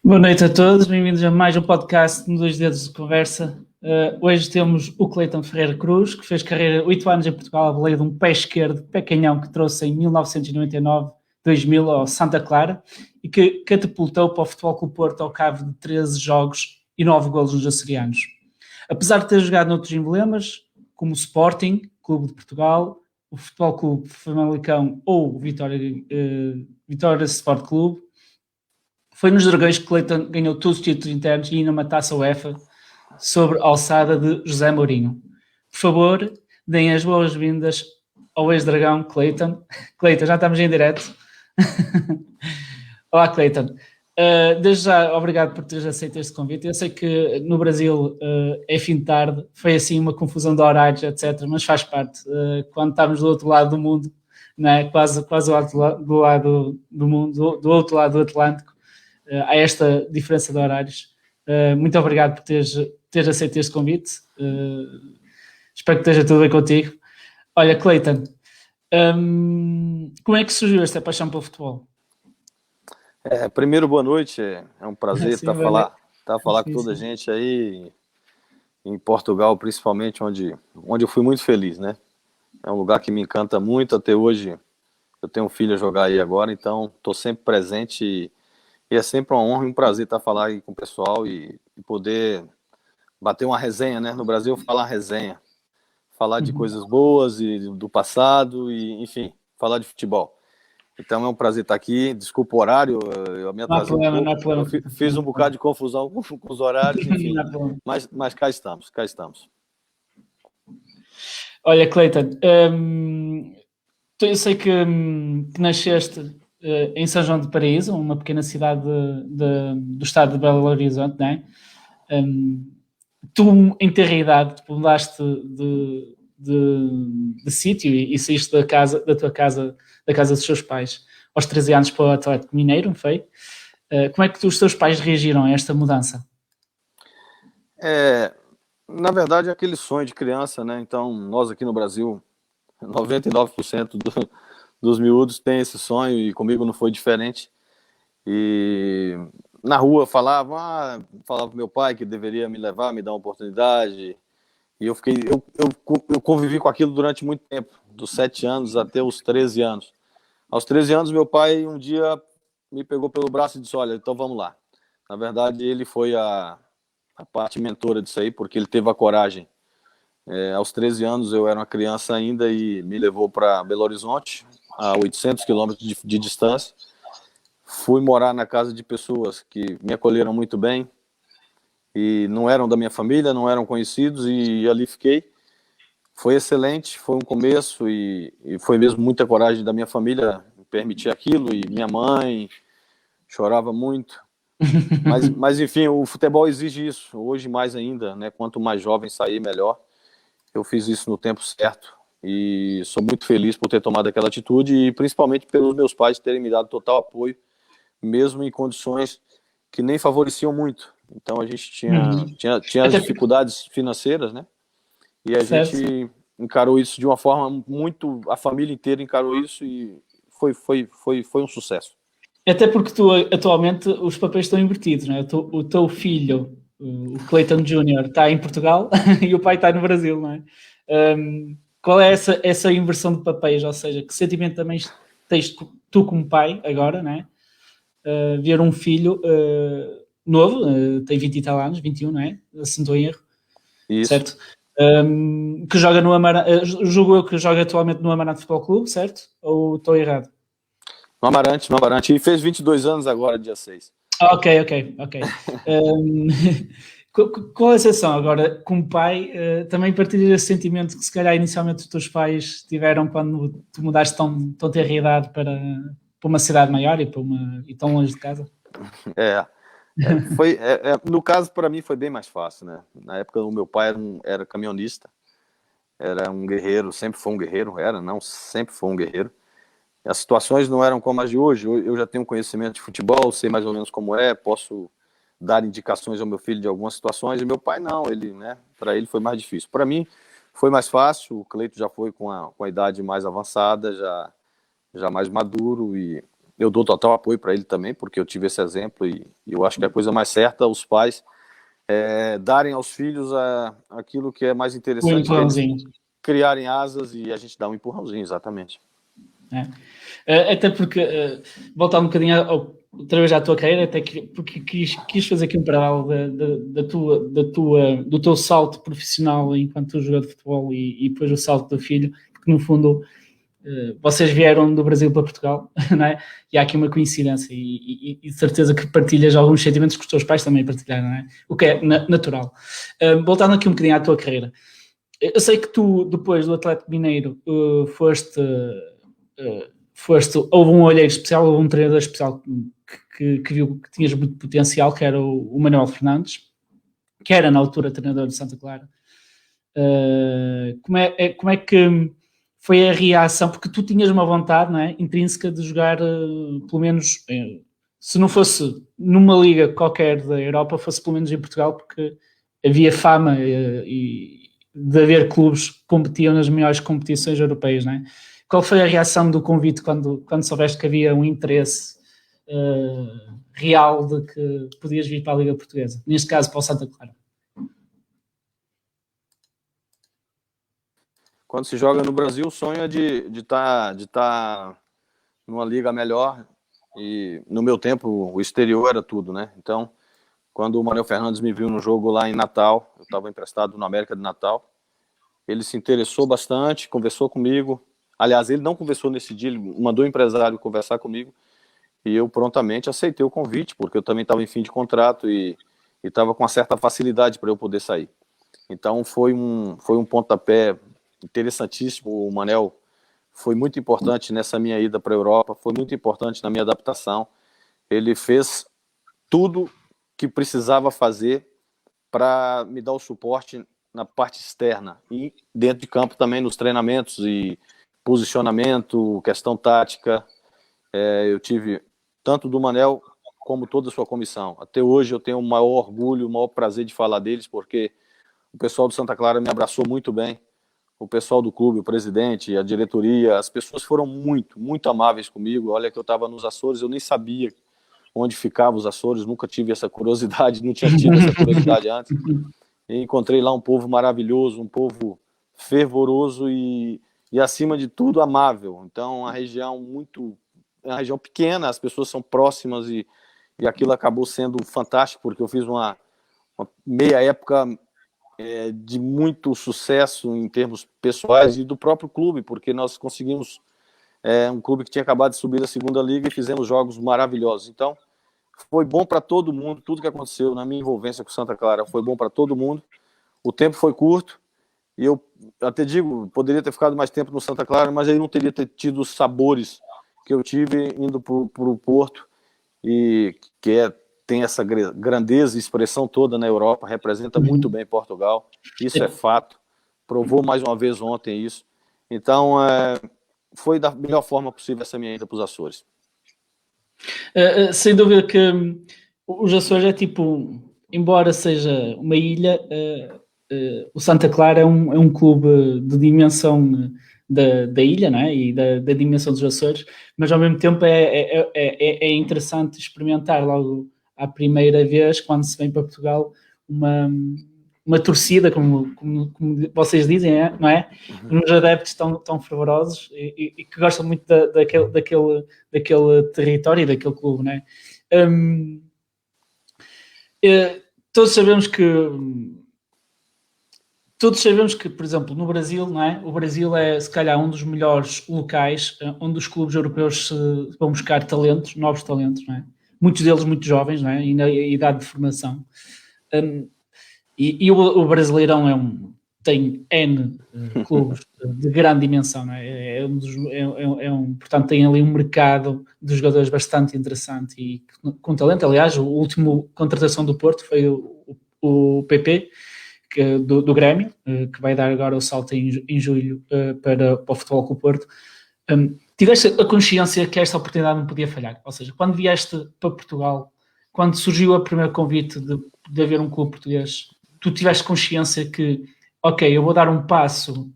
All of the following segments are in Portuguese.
Boa noite a todos, bem-vindos a mais um podcast no Dois Dedos de Conversa. Hoje temos o Cleiton Ferreira Cruz, que fez carreira 8 anos em Portugal, a boleia de um pé esquerdo, pé canhão, que trouxe em 1999-2000 ao Santa Clara e que catapultou para o Futebol Clube Porto ao cabo de 13 jogos e 9 golos nos açorianos. Apesar de ter jogado noutros emblemas, como o Sporting, Clube de Portugal, o Futebol Clube Famalicão ou o Vitória Sport Clube, foi nos Dragões que Cleiton ganhou todos os títulos internos e ainda uma taça UEFA sobre a alçada de José Mourinho. Por favor, deem as boas-vindas ao ex-dragão Cleiton. Cleiton, já estamos em direto. Olá, Cleiton. Desde já, obrigado por teres aceito este convite. Eu sei que no Brasil é fim de tarde, foi assim uma confusão de horários, etc., mas faz parte. Quando estamos do outro lado do mundo, né, quase do lado do mundo, do outro lado do Atlântico, há esta diferença de horários. Muito obrigado por teres aceito este convite. Espero que esteja tudo bem contigo. Olha, Cleiton, como é que surgiu esta paixão pelo futebol? Primeiro, boa noite. É um prazer estar a falar com toda a gente aí em Portugal, principalmente, onde eu fui muito feliz, né? É um lugar que me encanta muito. Até hoje eu tenho um filho a jogar aí agora, então estou sempre presente e é sempre uma honra e um prazer estar a falar aí com o pessoal e poder bater uma resenha, né? No Brasil, falar resenha. Falar de coisas boas e do passado e, enfim, falar de futebol. Então é um prazer estar aqui. Desculpa o horário, eu me atrasei um pouco. Não há problema. Eu fiz um bocado de confusão com os horários, enfim. mas cá estamos. Olha, Cleiton, eu sei que nasceste em São João de Paraíso, uma pequena cidade do estado de Belo Horizonte, não é? Tu, em ter idade, mudaste de sítio e saíste da tua casa, da casa dos seus pais, aos 13 anos para o Atlético Mineiro, não foi? Como é que os teus pais reagiram a esta mudança? Na verdade, é aquele sonho de criança, né? Então, nós aqui no Brasil, 99% dos miúdos têm esse sonho e comigo não foi diferente. E na rua falava pro meu pai que deveria me levar, me dar uma oportunidade. E eu convivi com aquilo durante muito tempo, dos 7 anos até os 13 anos. Aos 13 anos, meu pai um dia me pegou pelo braço e disse: olha, então vamos lá. Na verdade, ele foi a parte mentora disso aí, porque ele teve a coragem. Aos 13 anos, eu era uma criança ainda e me levou para Belo Horizonte, a 800 quilômetros de distância. Fui morar na casa de pessoas que me acolheram muito bem e não eram da minha família, não eram conhecidos, e ali fiquei. Foi excelente, foi um começo e foi mesmo muita coragem da minha família me permitir aquilo, e minha mãe chorava muito. Mas enfim, o futebol exige isso, hoje mais ainda, né? Quanto mais jovem sair, melhor. Eu fiz isso no tempo certo e sou muito feliz por ter tomado aquela atitude e principalmente pelos meus pais terem me dado total apoio, mesmo em condições que nem favoreciam muito. Então a gente tinha as dificuldades financeiras, né? E a gente encarou isso de uma forma muito... A família inteira encarou isso e foi um sucesso. Até porque tu, atualmente, os papéis estão invertidos, não é? O teu filho, o Cleiton Júnior, está em Portugal e o pai está no Brasil, não é? Qual é essa inversão de papéis? Ou seja, que sentimento também tens tu como pai agora, não é? Ver um filho novo, tem 20 e tal anos, 21, não é? Se não estou em erro. Isso. Certo? Que joga no Amarante, julgo eu que joga atualmente no Amarante Futebol Clube, certo? Ou estou errado? No Amarante, e fez 22 anos agora, dia 6. Ok. Qual é a sensação agora, como pai, também partilhas esse sentimento que se calhar inicialmente os teus pais tiveram quando tu mudaste tão tenra idade para uma cidade maior e tão longe de casa? No caso, para mim, foi bem mais fácil, né? Na época, o meu pai era caminhonista, era um guerreiro, sempre foi um guerreiro, sempre foi um guerreiro. As situações não eram como as de hoje. Eu já tenho conhecimento de futebol, sei mais ou menos como posso dar indicações ao meu filho de algumas situações, e meu pai não, para ele foi mais difícil. Para mim, foi mais fácil. O Cleiton já foi com a idade mais avançada, já mais maduro, e eu dou total apoio para ele também, porque eu tive esse exemplo e eu acho que a coisa mais certa, os pais darem aos filhos aquilo que é mais O interessante, que é eles empurrãozinho. criarem asas e a gente dá um empurrãozinho, exatamente. Até porque, voltar um bocadinho outra vez à tua carreira, até porque quis fazer aqui um paralelo do teu salto profissional enquanto jogador de futebol e depois o salto do filho, porque no fundo vocês vieram do Brasil para Portugal, não é? E há aqui uma coincidência e de certeza que partilhas alguns sentimentos que os teus pais também partilharam, não é? O que é natural. Voltando aqui um bocadinho à tua carreira, eu sei que tu, depois do Atlético Mineiro, houve um olheiro especial, houve um treinador especial que viu que tinhas muito potencial, que era o Manuel Fernandes, que era na altura treinador de Santa Clara. Como é que foi a reação? Porque tu tinhas uma vontade, não é, intrínseca de jogar, pelo menos, se não fosse numa liga qualquer da Europa, fosse pelo menos em Portugal, porque havia fama de haver clubes que competiam nas melhores competições europeias, não é? Qual foi a reação do convite quando soubeste que havia um interesse real de que podias vir para a Liga Portuguesa? Neste caso, para o Santa Clara. Quando se joga no Brasil, o sonho é de tá numa liga melhor. E no meu tempo, o exterior era tudo, né? Então, quando o Manuel Fernandes me viu no jogo lá em Natal, eu estava emprestado no América de Natal, ele se interessou bastante, conversou comigo. Aliás, ele não conversou nesse dia, ele mandou o empresário conversar comigo e eu prontamente aceitei o convite, porque eu também estava em fim de contrato e estava com uma certa facilidade para eu poder sair. Então, foi um pontapé interessantíssimo. O Manel foi muito importante nessa minha ida para a Europa, foi muito importante na minha adaptação. Ele fez tudo que precisava fazer para me dar o suporte na parte externa e dentro de campo também, nos treinamentos e posicionamento, questão tática. Eu tive tanto do Manel como toda a sua comissão. Até hoje eu tenho o maior orgulho, o maior prazer de falar deles, porque o pessoal do Santa Clara me abraçou muito bem. O pessoal do clube, o presidente, a diretoria, as pessoas foram muito, muito amáveis comigo. Olha que eu estava nos Açores, eu nem sabia onde ficavam os Açores, nunca tive essa curiosidade, não tinha tido essa curiosidade antes. E encontrei lá um povo maravilhoso, um povo fervoroso e acima de tudo, amável. Então, a região é uma região pequena, as pessoas são próximas e aquilo acabou sendo fantástico, porque eu fiz uma meia época de muito sucesso em termos pessoais e do próprio clube, porque nós conseguimos um clube que tinha acabado de subir da segunda liga e fizemos jogos maravilhosos. Então, foi bom para todo mundo, tudo que aconteceu na minha envolvência com Santa Clara foi bom para todo mundo. O tempo foi curto e eu até digo, poderia ter ficado mais tempo no Santa Clara, mas aí não teria tido os sabores que eu tive indo para o Porto, e que tem essa grandeza e expressão toda na Europa, representa muito bem Portugal, isso é fato, provou mais uma vez ontem isso. Então, foi da melhor forma possível essa minha ida para os Açores. Sem dúvida que os Açores é tipo, embora seja uma ilha, o Santa Clara é um clube de dimensão da ilha, não é? E da dimensão dos Açores, mas ao mesmo tempo é interessante experimentar logo à primeira vez, quando se vem para Portugal, uma torcida, como vocês dizem, não é? Uns adeptos tão fervorosos e que gostam muito daquele território e daquele clube, não é? Todos sabemos que, por exemplo, no Brasil, não é? O Brasil é, se calhar, um dos melhores locais onde os clubes europeus vão buscar talentos, novos talentos, não é? Muitos deles muito jovens, não é? E na idade de formação. E o Brasileirão tem N clubes de grande dimensão, não é? Portanto, tem ali um mercado de jogadores bastante interessante e com talento. Aliás, a última contratação do Porto foi o PP, do Grêmio, que vai dar agora o salto em julho para o Futebol Clube Porto. Tiveste a consciência que esta oportunidade não podia falhar? Ou seja, quando vieste para Portugal, quando surgiu o primeiro convite de haver um clube português, tu tiveste consciência que, ok, eu vou dar um passo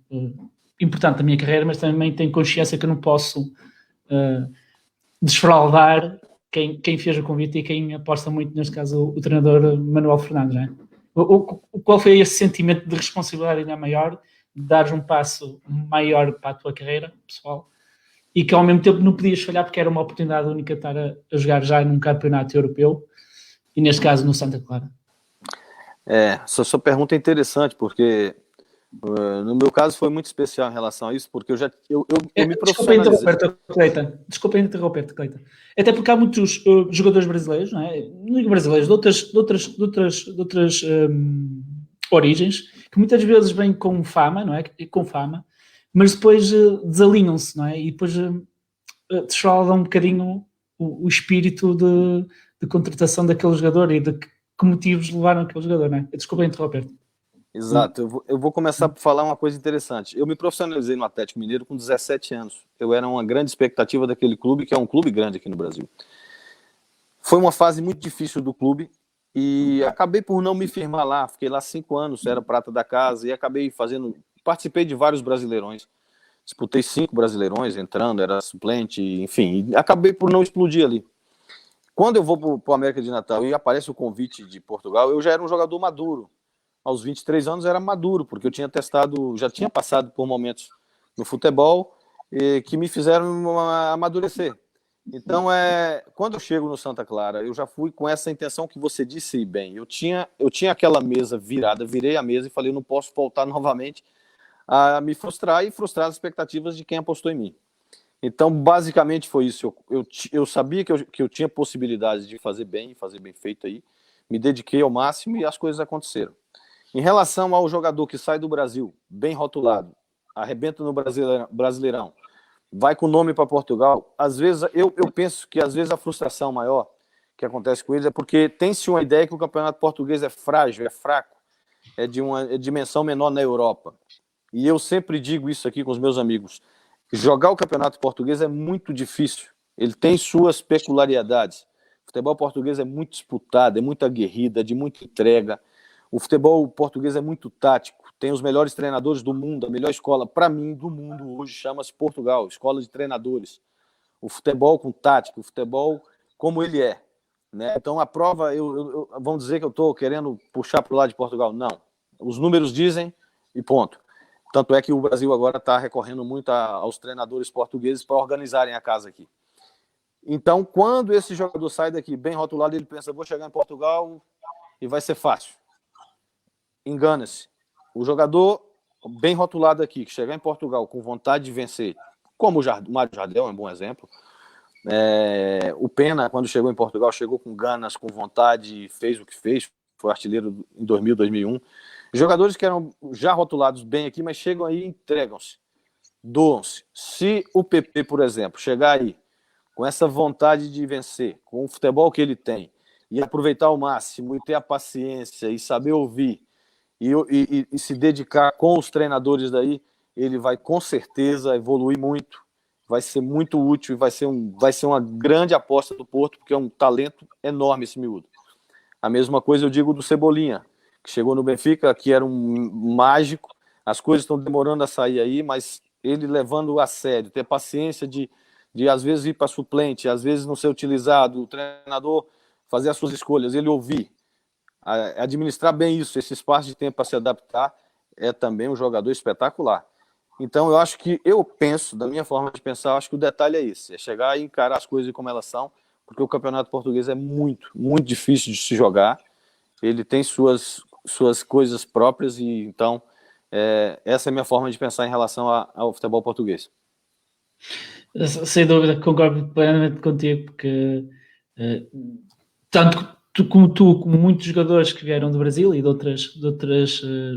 importante na minha carreira, mas também tenho consciência que eu não posso desfraudar quem fez o convite e quem aposta muito, neste caso, o treinador Manuel Fernandes, não é? Qual foi esse sentimento de responsabilidade ainda maior, de dares um passo maior para a tua carreira pessoal e que ao mesmo tempo não podias falhar porque era uma oportunidade única de estar a jogar já num campeonato europeu e neste caso no Santa Clara? Essa sua pergunta é interessante porque no meu caso foi muito especial em relação a isso, porque eu me profissionalizei. Desculpa interromper-te, Cleiton. Até porque há muitos jogadores brasileiros, não é? Não brasileiros, de outras origens, que muitas vezes vêm com fama, não é? Com fama, mas depois desalinham-se, não é? E depois desfraudam um bocadinho o espírito de contratação daquele jogador e de que motivos levaram aquele jogador, não é? Desculpa interromper-te. Exato, eu vou começar por falar uma coisa interessante. Eu me profissionalizei no Atlético Mineiro com 17 anos. Eu era uma grande expectativa daquele clube, que é um clube grande aqui no Brasil. Foi uma fase muito difícil do clube e acabei por não me firmar lá. Fiquei lá 5 anos, era prata da casa e acabei participei de vários brasileirões. Disputei 5 brasileirões, entrando, era suplente, enfim. E acabei por não explodir ali. Quando eu vou para o América de Natal e aparece o convite de Portugal, eu já era um jogador maduro. Aos 23 anos era maduro, porque eu já tinha passado por momentos no futebol que me fizeram amadurecer. Então, quando eu chego no Santa Clara, eu já fui com essa intenção que você disse bem. Eu tinha aquela mesa virada, virei a mesa e falei, eu não posso voltar novamente a me frustrar e frustrar as expectativas de quem apostou em mim. Então, basicamente foi isso. Eu sabia que eu tinha possibilidade de fazer bem feito aí, me dediquei ao máximo e as coisas aconteceram. Em relação ao jogador que sai do Brasil, bem rotulado, arrebenta no Brasileirão, vai com o nome para Portugal, às vezes eu penso que às vezes a frustração maior que acontece com eles é porque tem-se uma ideia que o campeonato português é frágil, é fraco, é de uma dimensão menor na Europa. E eu sempre digo isso aqui com os meus amigos. Jogar o campeonato português é muito difícil. Ele tem suas peculiaridades. O futebol português é muito disputado, é muito aguerrido, é de muita entrega. O futebol português é muito tático, tem os melhores treinadores do mundo, a melhor escola, para mim, do mundo hoje chama-se Portugal, escola de treinadores. O futebol com tática, o futebol como ele é. Né? Então a prova, vamos dizer que eu estou querendo puxar para o lado de Portugal. Não, os números dizem e ponto. Tanto é que o Brasil agora está recorrendo muito aos treinadores portugueses para organizarem a casa aqui. Então, quando esse jogador sai daqui bem rotulado, ele pensa, vou chegar em Portugal e vai ser fácil. Engana-se. O jogador bem rotulado aqui, que chegar em Portugal com vontade de vencer, como o Mário Jardel é um bom exemplo. O Pena, quando chegou em Portugal, chegou com ganas, com vontade, fez o que fez, foi artilheiro em 2000, 2001. Jogadores que eram já rotulados bem aqui, mas chegam aí e entregam-se, doam-se. Se o PP, por exemplo, chegar aí com essa vontade de vencer, com o futebol que ele tem, e aproveitar ao máximo, e ter a paciência, e saber ouvir, e se dedicar com os treinadores daí, ele vai com certeza evoluir muito, vai ser muito útil e vai ser uma grande aposta do Porto, porque é um talento enorme esse miúdo. A mesma coisa eu digo do Cebolinha, que chegou no Benfica, que era um mágico, as coisas estão demorando a sair aí, mas ele levando a sério, ter paciência de às vezes ir para suplente, às vezes não ser utilizado, o treinador fazer as suas escolhas, ele ouvir, administrar bem isso, esse espaço de tempo para se adaptar, é também um jogador espetacular. Então eu penso, da minha forma de pensar, acho que o detalhe é esse, é chegar e encarar as coisas como elas são, porque o campeonato português é muito, muito difícil de se jogar, ele tem suas coisas próprias e então essa é a minha forma de pensar em relação ao futebol português. Sem dúvida, concordo plenamente contigo, porque tanto como muitos jogadores que vieram do Brasil e de outras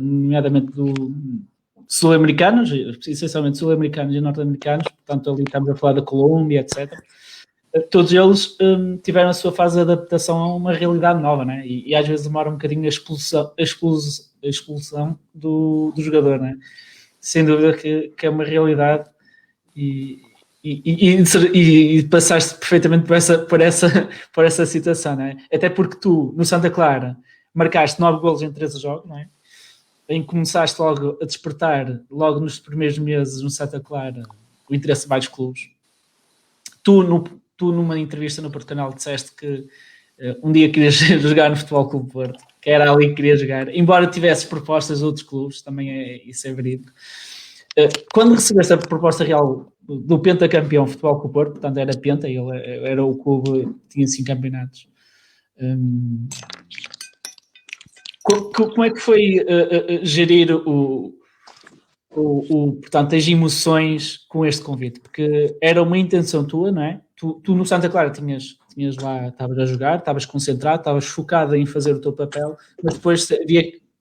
nomeadamente sul-americanos, essencialmente sul-americanos e norte-americanos, portanto ali estamos a falar da Colômbia, etc. Todos eles tiveram a sua fase de adaptação a uma realidade nova, né? E às vezes demora um bocadinho a expulsão do jogador, né? Sem dúvida que é uma realidade e passaste perfeitamente por essa situação, não é? Até porque tu, no Santa Clara, marcaste 9 golos em 13 jogos, não é? Em que começaste logo a despertar, logo nos primeiros meses no Santa Clara, o interesse de vários clubes. Tu, tu numa entrevista no Porto Canal disseste que um dia querias jogar no Futebol Clube Porto, que era ali que querias jogar, embora tivesses propostas de outros clubes, também isso é verídico. Quando recebeste a proposta real do pentacampeão Futebol Clube Porto, portanto era penta, ele era o clube que tinha 5 campeonatos, como é que foi gerir portanto, as emoções com este convite? Porque era uma intenção tua, não é? Tu no Santa Clara tinhas lá, estavas a jogar, estavas concentrado, estavas focado em fazer o teu papel, mas depois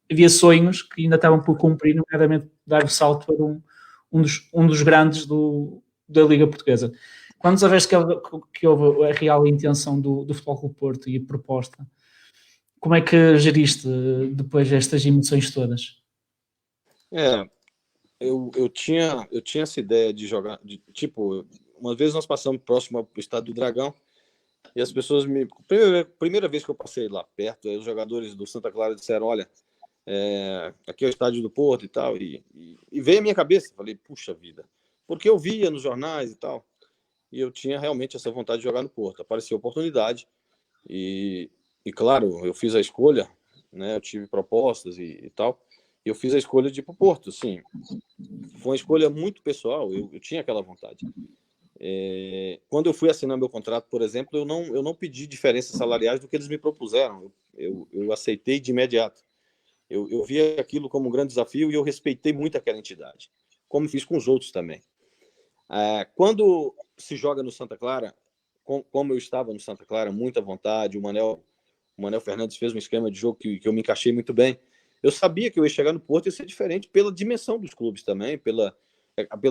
havia sonhos que ainda estavam por cumprir, nomeadamente dar o salto para um dos grandes da Liga Portuguesa. Quando soubeste que houve a real intenção do Futebol Clube Porto e a proposta, como é que geriste depois estas emoções todas? Eu tinha essa ideia de jogar, tipo, uma vez nós passamos próximo ao Estádio do Dragão e as pessoas primeira vez que eu passei lá perto, os jogadores do Santa Clara disseram, olha, aqui é o Estádio do Porto e tal, e veio a minha cabeça, falei, puxa vida, porque eu via nos jornais e tal, e eu tinha realmente essa vontade de jogar no Porto, apareceu a oportunidade, e claro, eu fiz a escolha, né, eu tive propostas e tal, e eu fiz a escolha de ir para o Porto, sim. Foi uma escolha muito pessoal, eu tinha aquela vontade. Quando eu fui assinar meu contrato, por exemplo, eu não pedi diferenças salariais do que eles me propuseram, eu aceitei de imediato. Eu via aquilo como um grande desafio e eu respeitei muito aquela entidade, como fiz com os outros também. Quando se joga no Santa Clara, como eu estava no Santa Clara, muita vontade, o Manel Fernandes fez um esquema de jogo que eu me encaixei muito bem. Eu sabia que eu ia chegar no Porto e ia ser diferente pela dimensão dos clubes também, pela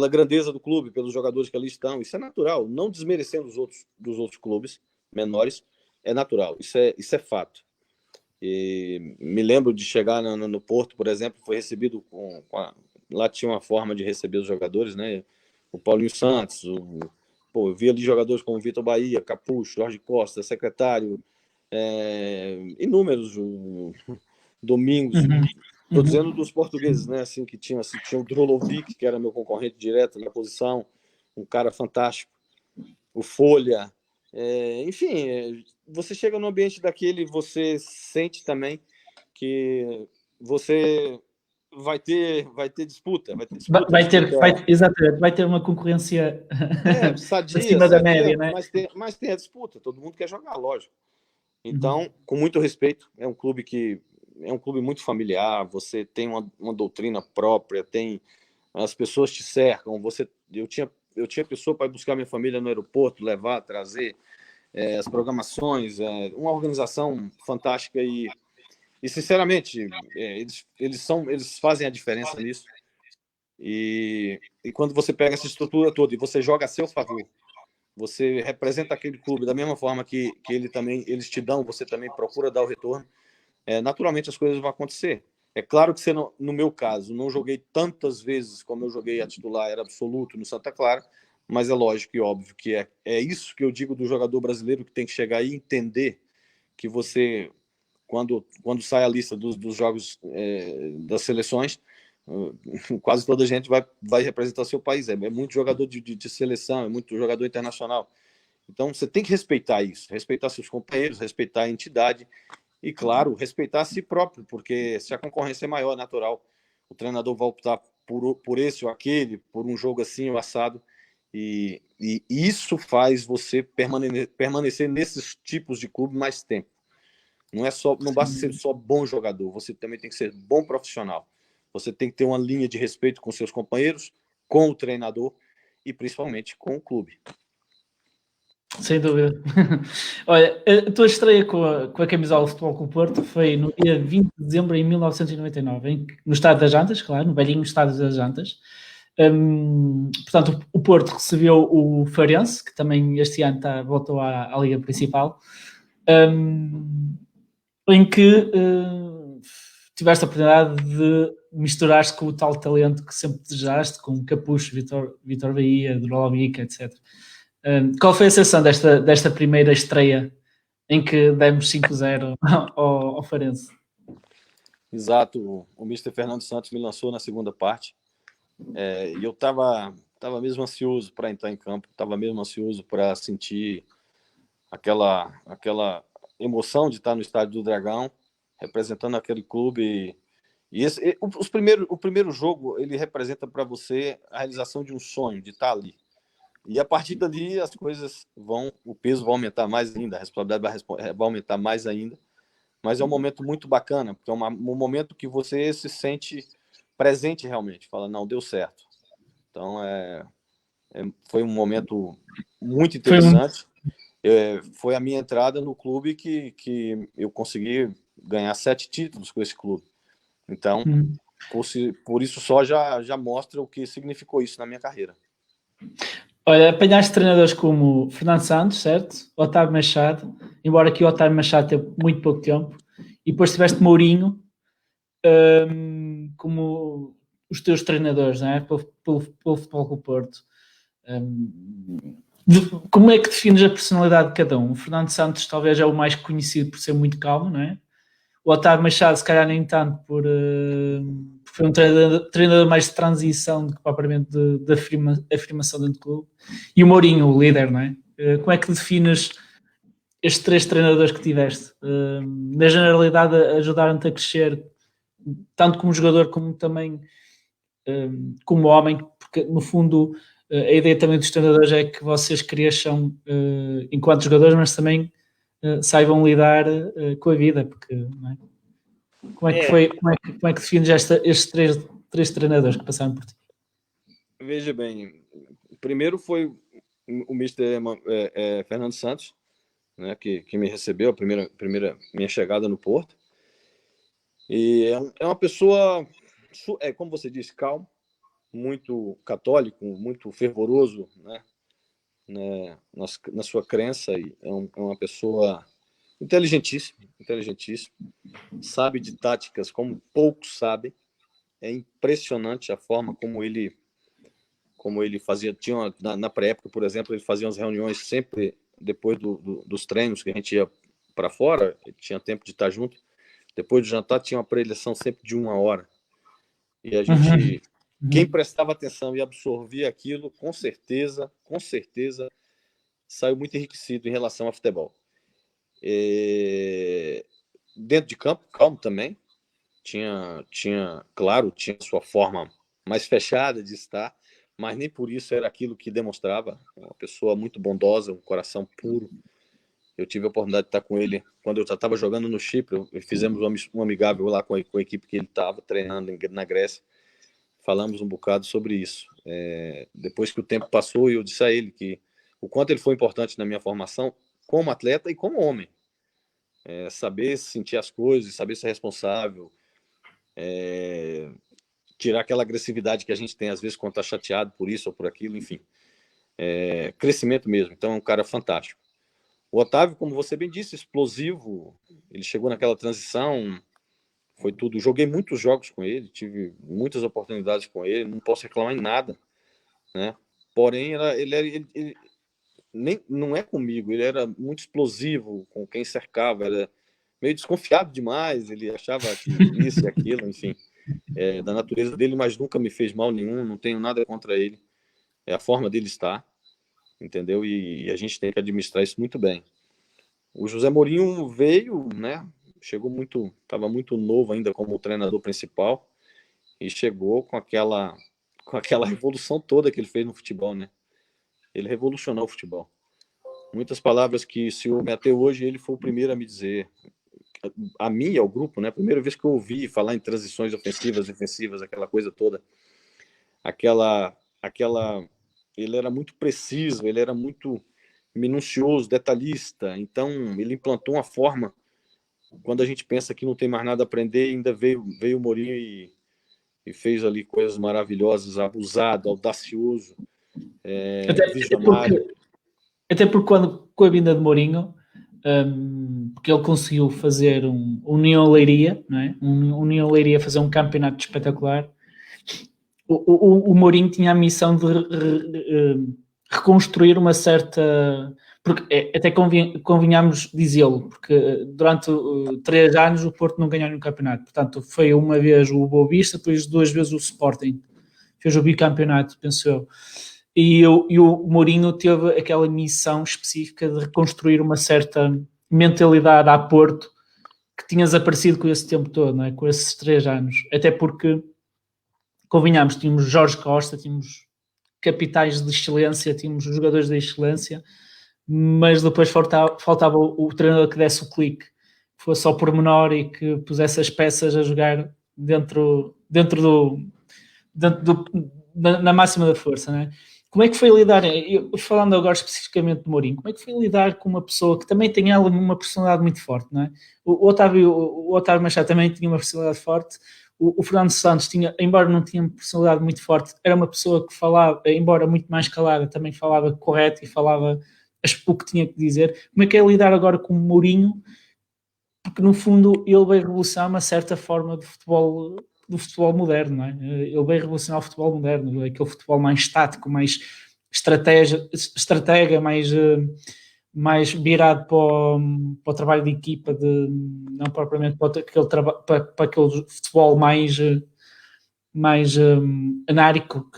grandeza do clube, pelos jogadores que ali estão. Isso é natural, não desmerecendo dos outros clubes menores, é natural, isso é fato. E me lembro de chegar no Porto, por exemplo, foi recebido lá tinha uma forma de receber os jogadores, né? O Paulinho Santos, eu vi ali jogadores como Vitor Bahia, Capucho, Jorge Costa, secretário, inúmeros Domingos. Estou dizendo dos portugueses, né? Assim, que tinha o Drolovic, que era meu concorrente direto na posição, um cara fantástico, o Folha, enfim, você chega no ambiente daquele, você sente também que você vai ter disputa, exatamente, vai ter uma concorrência sadia, acima da média, né? mas tem a disputa, todo mundo quer jogar, lógico. Então, com muito respeito, é um clube muito familiar, você tem uma doutrina própria, as pessoas te cercam, eu tinha pessoa para buscar minha família no aeroporto, levar, trazer, as programações, uma organização fantástica e sinceramente, eles fazem a diferença nisso. E quando você pega essa estrutura toda e você joga a seu favor, você representa aquele clube da mesma forma que eles te dão, você também procura dar o retorno, naturalmente as coisas vão acontecer. É claro que no meu caso, não joguei tantas vezes como eu joguei a titular, era absoluto no Santa Clara, mas é lógico e óbvio que é isso que eu digo do jogador brasileiro, que tem que chegar e entender que você, quando sai a lista dos jogos das seleções, quase toda a gente vai representar seu país. É muito jogador de seleção, é muito jogador internacional. Então, você tem que respeitar isso, respeitar seus companheiros, respeitar a entidade e, claro, respeitar a si próprio, porque se a concorrência é maior, é natural. O treinador vai optar por esse ou aquele, por um jogo assim ou assado, e isso faz você permanecer nesses tipos de clube mais tempo. Não basta ser só bom jogador, você também tem que ser bom profissional. Você tem que ter uma linha de respeito com seus companheiros, com o treinador e principalmente com o clube. Sem dúvida. Olha, a tua estreia com a camisola do Futebol Clube Porto foi no dia 20 de dezembro de 1999, no Estádio das Jantas, claro, no velhinho Estádio das Jantas. Portanto, o Porto recebeu o Farense, que também este ano voltou à Liga Principal, em que tiveste a oportunidade de misturar-se com o tal talento que sempre desejaste, com Capucho, Vitor Bahia, Drolovic, etc. Qual foi a sensação desta primeira estreia em que demos 5-0 ao Farense? Exato, o Mr. Fernando Santos me lançou na segunda parte, e eu estava estava mesmo ansioso para entrar em campo, estava mesmo ansioso para sentir aquela emoção de estar no Estádio do Dragão, representando aquele clube. E o primeiro jogo, ele representa para você a realização de um sonho, de estar ali. E a partir dali as coisas o peso vai aumentar mais ainda, a responsabilidade vai aumentar mais ainda. Mas é um momento muito bacana, porque é um momento que você se sente presente realmente, fala, não, deu certo. Então, foi um momento muito interessante. Foi a minha entrada no clube que eu consegui ganhar 7 títulos com esse clube. Então, por isso só já mostra o que significou isso na minha carreira. Olha, apanhaste treinadores como Fernando Santos, certo? Otávio Machado, embora que o Otávio Machado teve muito pouco tempo, e depois tiveste Mourinho como os teus treinadores, não é? Pelo Futebol Clube Porto. Como é que defines a personalidade de cada um? O Fernando Santos talvez é o mais conhecido por ser muito calmo, não é? O Otávio Machado, se calhar nem tanto, por foi um treinador mais de transição do que propriamente de afirmação dentro do clube. E o Mourinho, o líder, não é? Como é que defines estes 3 treinadores que tiveste? Na generalidade, ajudaram-te a crescer, tanto como jogador como também como homem, porque no fundo a ideia também dos treinadores é que vocês cresçam enquanto jogadores, mas também saibam lidar com a vida, porque não é? Como é que defines estes três treinadores que passaram por ti? Veja bem, primeiro foi o Mr. Fernando Santos, né, que me recebeu, a primeira minha chegada no Porto. E é uma pessoa, como você disse, calmo, muito católico, muito fervoroso, né, na sua crença, e é uma pessoa inteligentíssima, sabe de táticas como poucos sabem. É impressionante a forma como ele fazia. Na pré-época, por exemplo, ele fazia umas reuniões sempre depois dos treinos, que a gente ia para fora, tinha tempo de estar junto. Depois do jantar, tinha uma preleção sempre de 1 hora. E a gente, quem prestava atenção e absorvia aquilo, com certeza, saiu muito enriquecido em relação ao futebol. Dentro de campo, calmo também. Tinha sua forma mais fechada de estar, mas nem por isso era aquilo que demonstrava. Uma pessoa muito bondosa, um coração puro. Eu tive a oportunidade de estar com ele quando eu já estava jogando no Chipre. Fizemos um amigável lá com a equipe que ele estava treinando na Grécia. Falamos um bocado sobre isso. Depois que o tempo passou, eu disse a ele que o quanto ele foi importante na minha formação como atleta e como homem. Saber sentir as coisas, saber ser responsável, tirar aquela agressividade que a gente tem às vezes quando está chateado por isso ou por aquilo, enfim. Crescimento mesmo. Então é um cara fantástico. O Otávio, como você bem disse, explosivo. Ele chegou naquela transição, foi tudo. Joguei muitos jogos com ele, tive muitas oportunidades com ele, não posso reclamar em nada, né? Porém, ele não é comigo, ele era muito explosivo com quem cercava, era meio desconfiado demais, ele achava que isso e aquilo, enfim, da natureza dele, mas nunca me fez mal nenhum, não tenho nada contra ele, é a forma dele estar, entendeu? E a gente tem que administrar isso muito bem. O José Mourinho veio, né? Estava muito novo ainda como treinador principal e chegou com aquela revolução toda que ele fez no futebol, né? Ele revolucionou o futebol. Muitas palavras que se ouvem até hoje, ele foi o primeiro a me dizer, a mim e ao grupo, né? A primeira vez que eu ouvi falar em transições ofensivas, defensivas, aquela coisa toda, ele era muito preciso, ele era muito minucioso, detalhista. Então ele implantou uma forma, quando a gente pensa que não tem mais nada a aprender, ainda veio o Mourinho e fez ali coisas maravilhosas, abusado, audacioso, visionário. Até porque quando, com a vinda de Mourinho, porque ele conseguiu fazer um União Leiria, não é? Um União Leiria fazer um campeonato espetacular. O Mourinho tinha a missão de reconstruir uma certa... Porque até convinhamos dizê-lo, porque durante 3 anos o Porto não ganhou nenhum campeonato. Portanto, foi uma vez o Boa Vista, depois 2 vezes o Sporting. Fez o bicampeonato, penso eu. E o Mourinho teve aquela missão específica de reconstruir uma certa mentalidade a Porto que tinha desaparecido com esse tempo todo, não é? Com esses 3 anos. Até porque, convenhamos, tínhamos Jorge Costa, tínhamos capitais de excelência, tínhamos jogadores de excelência, mas depois faltava o treinador que desse o clique, que fosse ao pormenor e que pusesse as peças a jogar na máxima da força, né? Como é que foi lidar, falando agora especificamente do Mourinho, como é que foi lidar com uma pessoa que também tem ela uma personalidade muito forte, não é? O Otávio Machado também tinha uma personalidade forte, o Fernando Santos tinha, embora não tinha uma personalidade muito forte, era uma pessoa que falava, embora muito mais calada, também falava correto e falava o que tinha que dizer. Como é que é lidar agora com o Mourinho? Porque no fundo ele veio revolucionar uma certa forma de futebol, do futebol moderno, não é? Ele veio revolucionar o futebol moderno, aquele futebol mais estático, mais estratega, mais virado para o trabalho de equipa, não propriamente para aquele futebol mais anárico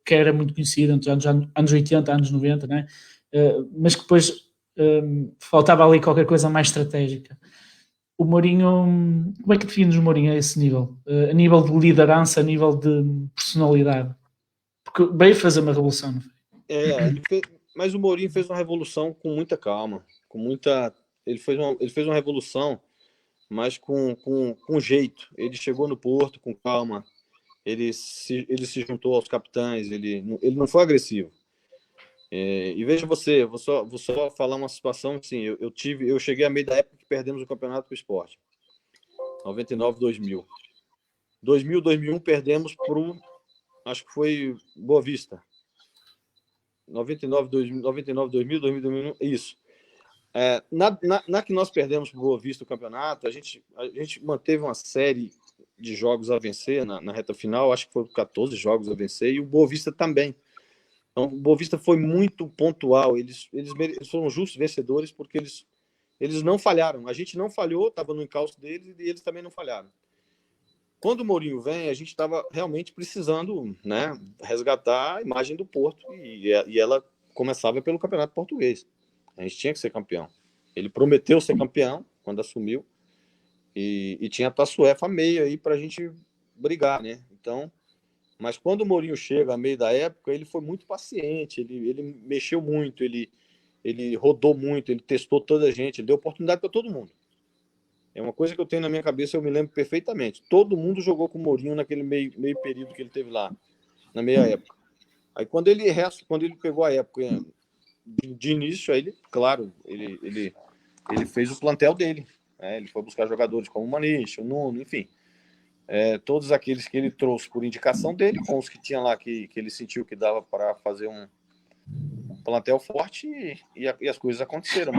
que era muito conhecido entre os anos 80, anos 90, né? Mas que depois faltava ali qualquer coisa mais estratégica. O Mourinho, como é que defines o Mourinho a esse nível? A nível de liderança, a nível de personalidade? Porque veio fazer uma revolução, não foi? Mas o Mourinho fez uma revolução com muita calma, com muita. Ele fez uma revolução, mas com jeito. Ele chegou no Porto com calma, ele se juntou aos capitães, ele não foi agressivo. E veja você, vou só falar uma situação assim, eu cheguei a meio da época que perdemos o campeonato para o Sport, 99, 2000. 2001 perdemos acho que foi Boa Vista. 99, 2000, isso. Na que nós perdemos para Boa Vista o campeonato, a gente manteve uma série de jogos a vencer na reta final, acho que foram 14 jogos a vencer, e o Boa Vista também. Então, o Boa Vista foi muito pontual, eles foram justos vencedores porque eles não falharam. A gente não falhou, estava no encalço deles e eles também não falharam. Quando o Mourinho vem, a gente estava realmente precisando, né, resgatar a imagem do Porto e ela começava pelo Campeonato Português. A gente tinha que ser campeão. Ele prometeu ser campeão quando assumiu e tinha a Taça UEFA meio aí para a gente brigar, né? Então, mas quando o Mourinho chega a meio da época, ele foi muito paciente, ele mexeu muito, ele rodou muito, ele testou toda a gente, ele deu oportunidade para todo mundo. É uma coisa que eu tenho na minha cabeça, eu me lembro perfeitamente. Todo mundo jogou com o Mourinho naquele meio período que ele teve lá, na meia época. Aí quando ele pegou a época de início, aí ele, claro, ele fez o plantel dele. Né? Ele foi buscar jogadores como o Maniche, o Nuno, enfim. Todos aqueles que ele trouxe por indicação dele, com os que tinha lá que ele sentiu que dava para fazer um plantel forte e as coisas aconteceram.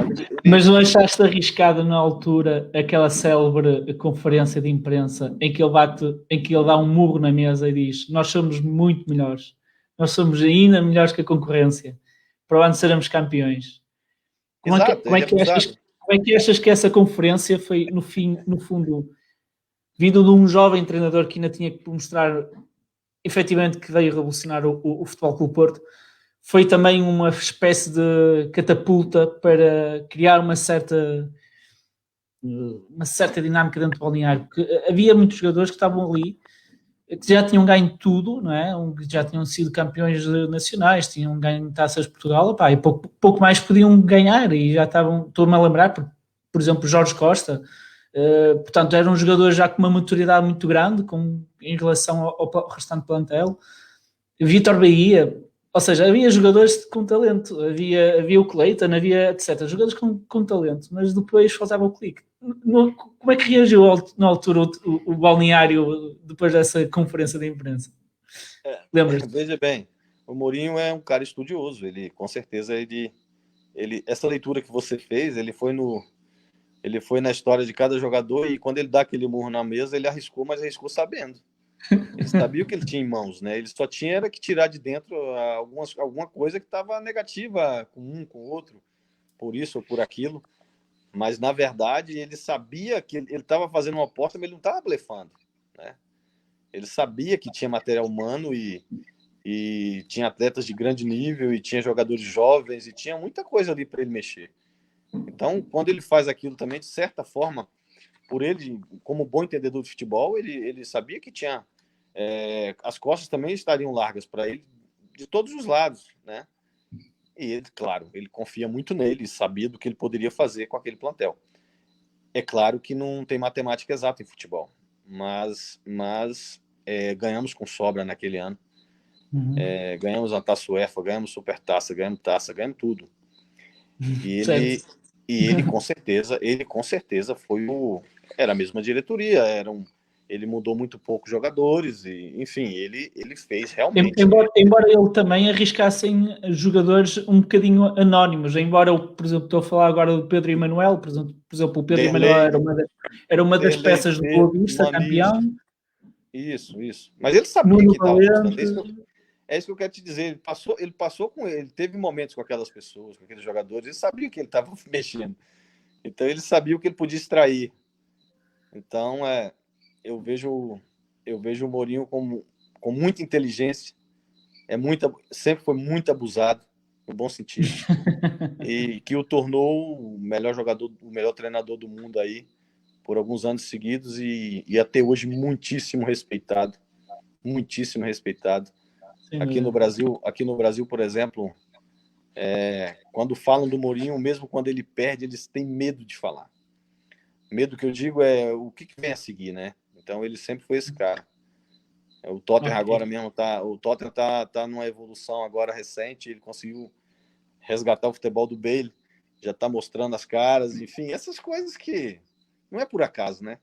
Mas não achaste arriscado na altura aquela célebre conferência de imprensa em que ele dá um murro na mesa e diz: nós somos muito melhores, nós somos ainda melhores que a concorrência, para o ano seremos campeões. Como é que achas que essa conferência foi, no fundo, vindo de um jovem treinador que ainda tinha que mostrar efetivamente que veio revolucionar o Futebol Clube Porto, foi também uma espécie de catapulta para criar uma certa dinâmica dentro do balneário, porque havia muitos jogadores que estavam ali que já tinham ganho tudo, não é? Que já tinham sido campeões nacionais, tinham ganho taças de Portugal, opá, e pouco mais podiam ganhar, e já estavam, estou-me a lembrar, por exemplo, Jorge Costa, portanto, eram jogadores já com uma maturidade muito grande em relação ao restante plantel. Vítor Bahia, ou seja, havia jogadores com talento, havia o Cleiton, havia etc. Jogadores com talento, mas depois faltava o clique. Como é que reagiu na altura o balneário depois dessa conferência de imprensa? Lembras-te? Veja bem, o Mourinho é um cara estudioso, ele com certeza essa leitura que você fez, ele foi na história de cada jogador e quando ele dá aquele murro na mesa, ele arriscou, mas arriscou sabendo. Ele sabia o que ele tinha em mãos, né? Ele só tinha era que tirar de dentro alguma coisa que estava negativa com um, com o outro, por isso ou por aquilo. Mas, na verdade, ele sabia que ele estava fazendo uma aposta, mas ele não estava blefando, né? Ele sabia que tinha material humano e e tinha atletas de grande nível, e tinha jogadores jovens, e tinha muita coisa ali para ele mexer. Então, quando ele faz aquilo também, de certa forma, por ele, como bom entendedor de futebol, ele sabia que tinha as costas também estariam largas para ele de todos os lados, né? E ele, claro, ele confia muito nele, sabia do que ele poderia fazer com aquele plantel. É claro que não tem matemática exata em futebol, mas ganhamos com sobra naquele ano. Ganhamos a Taça UEFA, ganhamos Supertaça, ganhamos Taça, ganhamos tudo. E ele com certeza foi era a mesma diretoria, ele mudou muito pouco jogadores e, enfim, ele fez realmente. Embora ele também arriscasse em jogadores um bocadinho anónimos, embora eu, por exemplo, estou a falar agora do Pedro Emanuel, por exemplo, o Pedro Emanuel era uma das peças do Boa Vista, campeão. Isso. Mas ele sabia que estava apostando. É isso que eu quero te dizer. Ele passou com ele, teve momentos com aquelas pessoas, com aqueles jogadores, ele sabia que ele estava mexendo. Então ele sabia o que ele podia extrair. Então eu vejo o Mourinho com muita inteligência, sempre foi muito abusado, no bom sentido, e que o tornou o melhor jogador, o melhor treinador do mundo aí por alguns anos seguidos e até hoje muitíssimo respeitado. Aqui no Brasil, por exemplo, quando falam do Mourinho, mesmo quando ele perde, eles têm medo de falar. Medo que eu digo é o que vem a seguir, né? Então ele sempre foi esse cara. O Tottenham agora mesmo tá numa evolução agora recente, ele conseguiu resgatar o futebol do Bale, já está mostrando as caras, enfim, essas coisas que não é por acaso, né?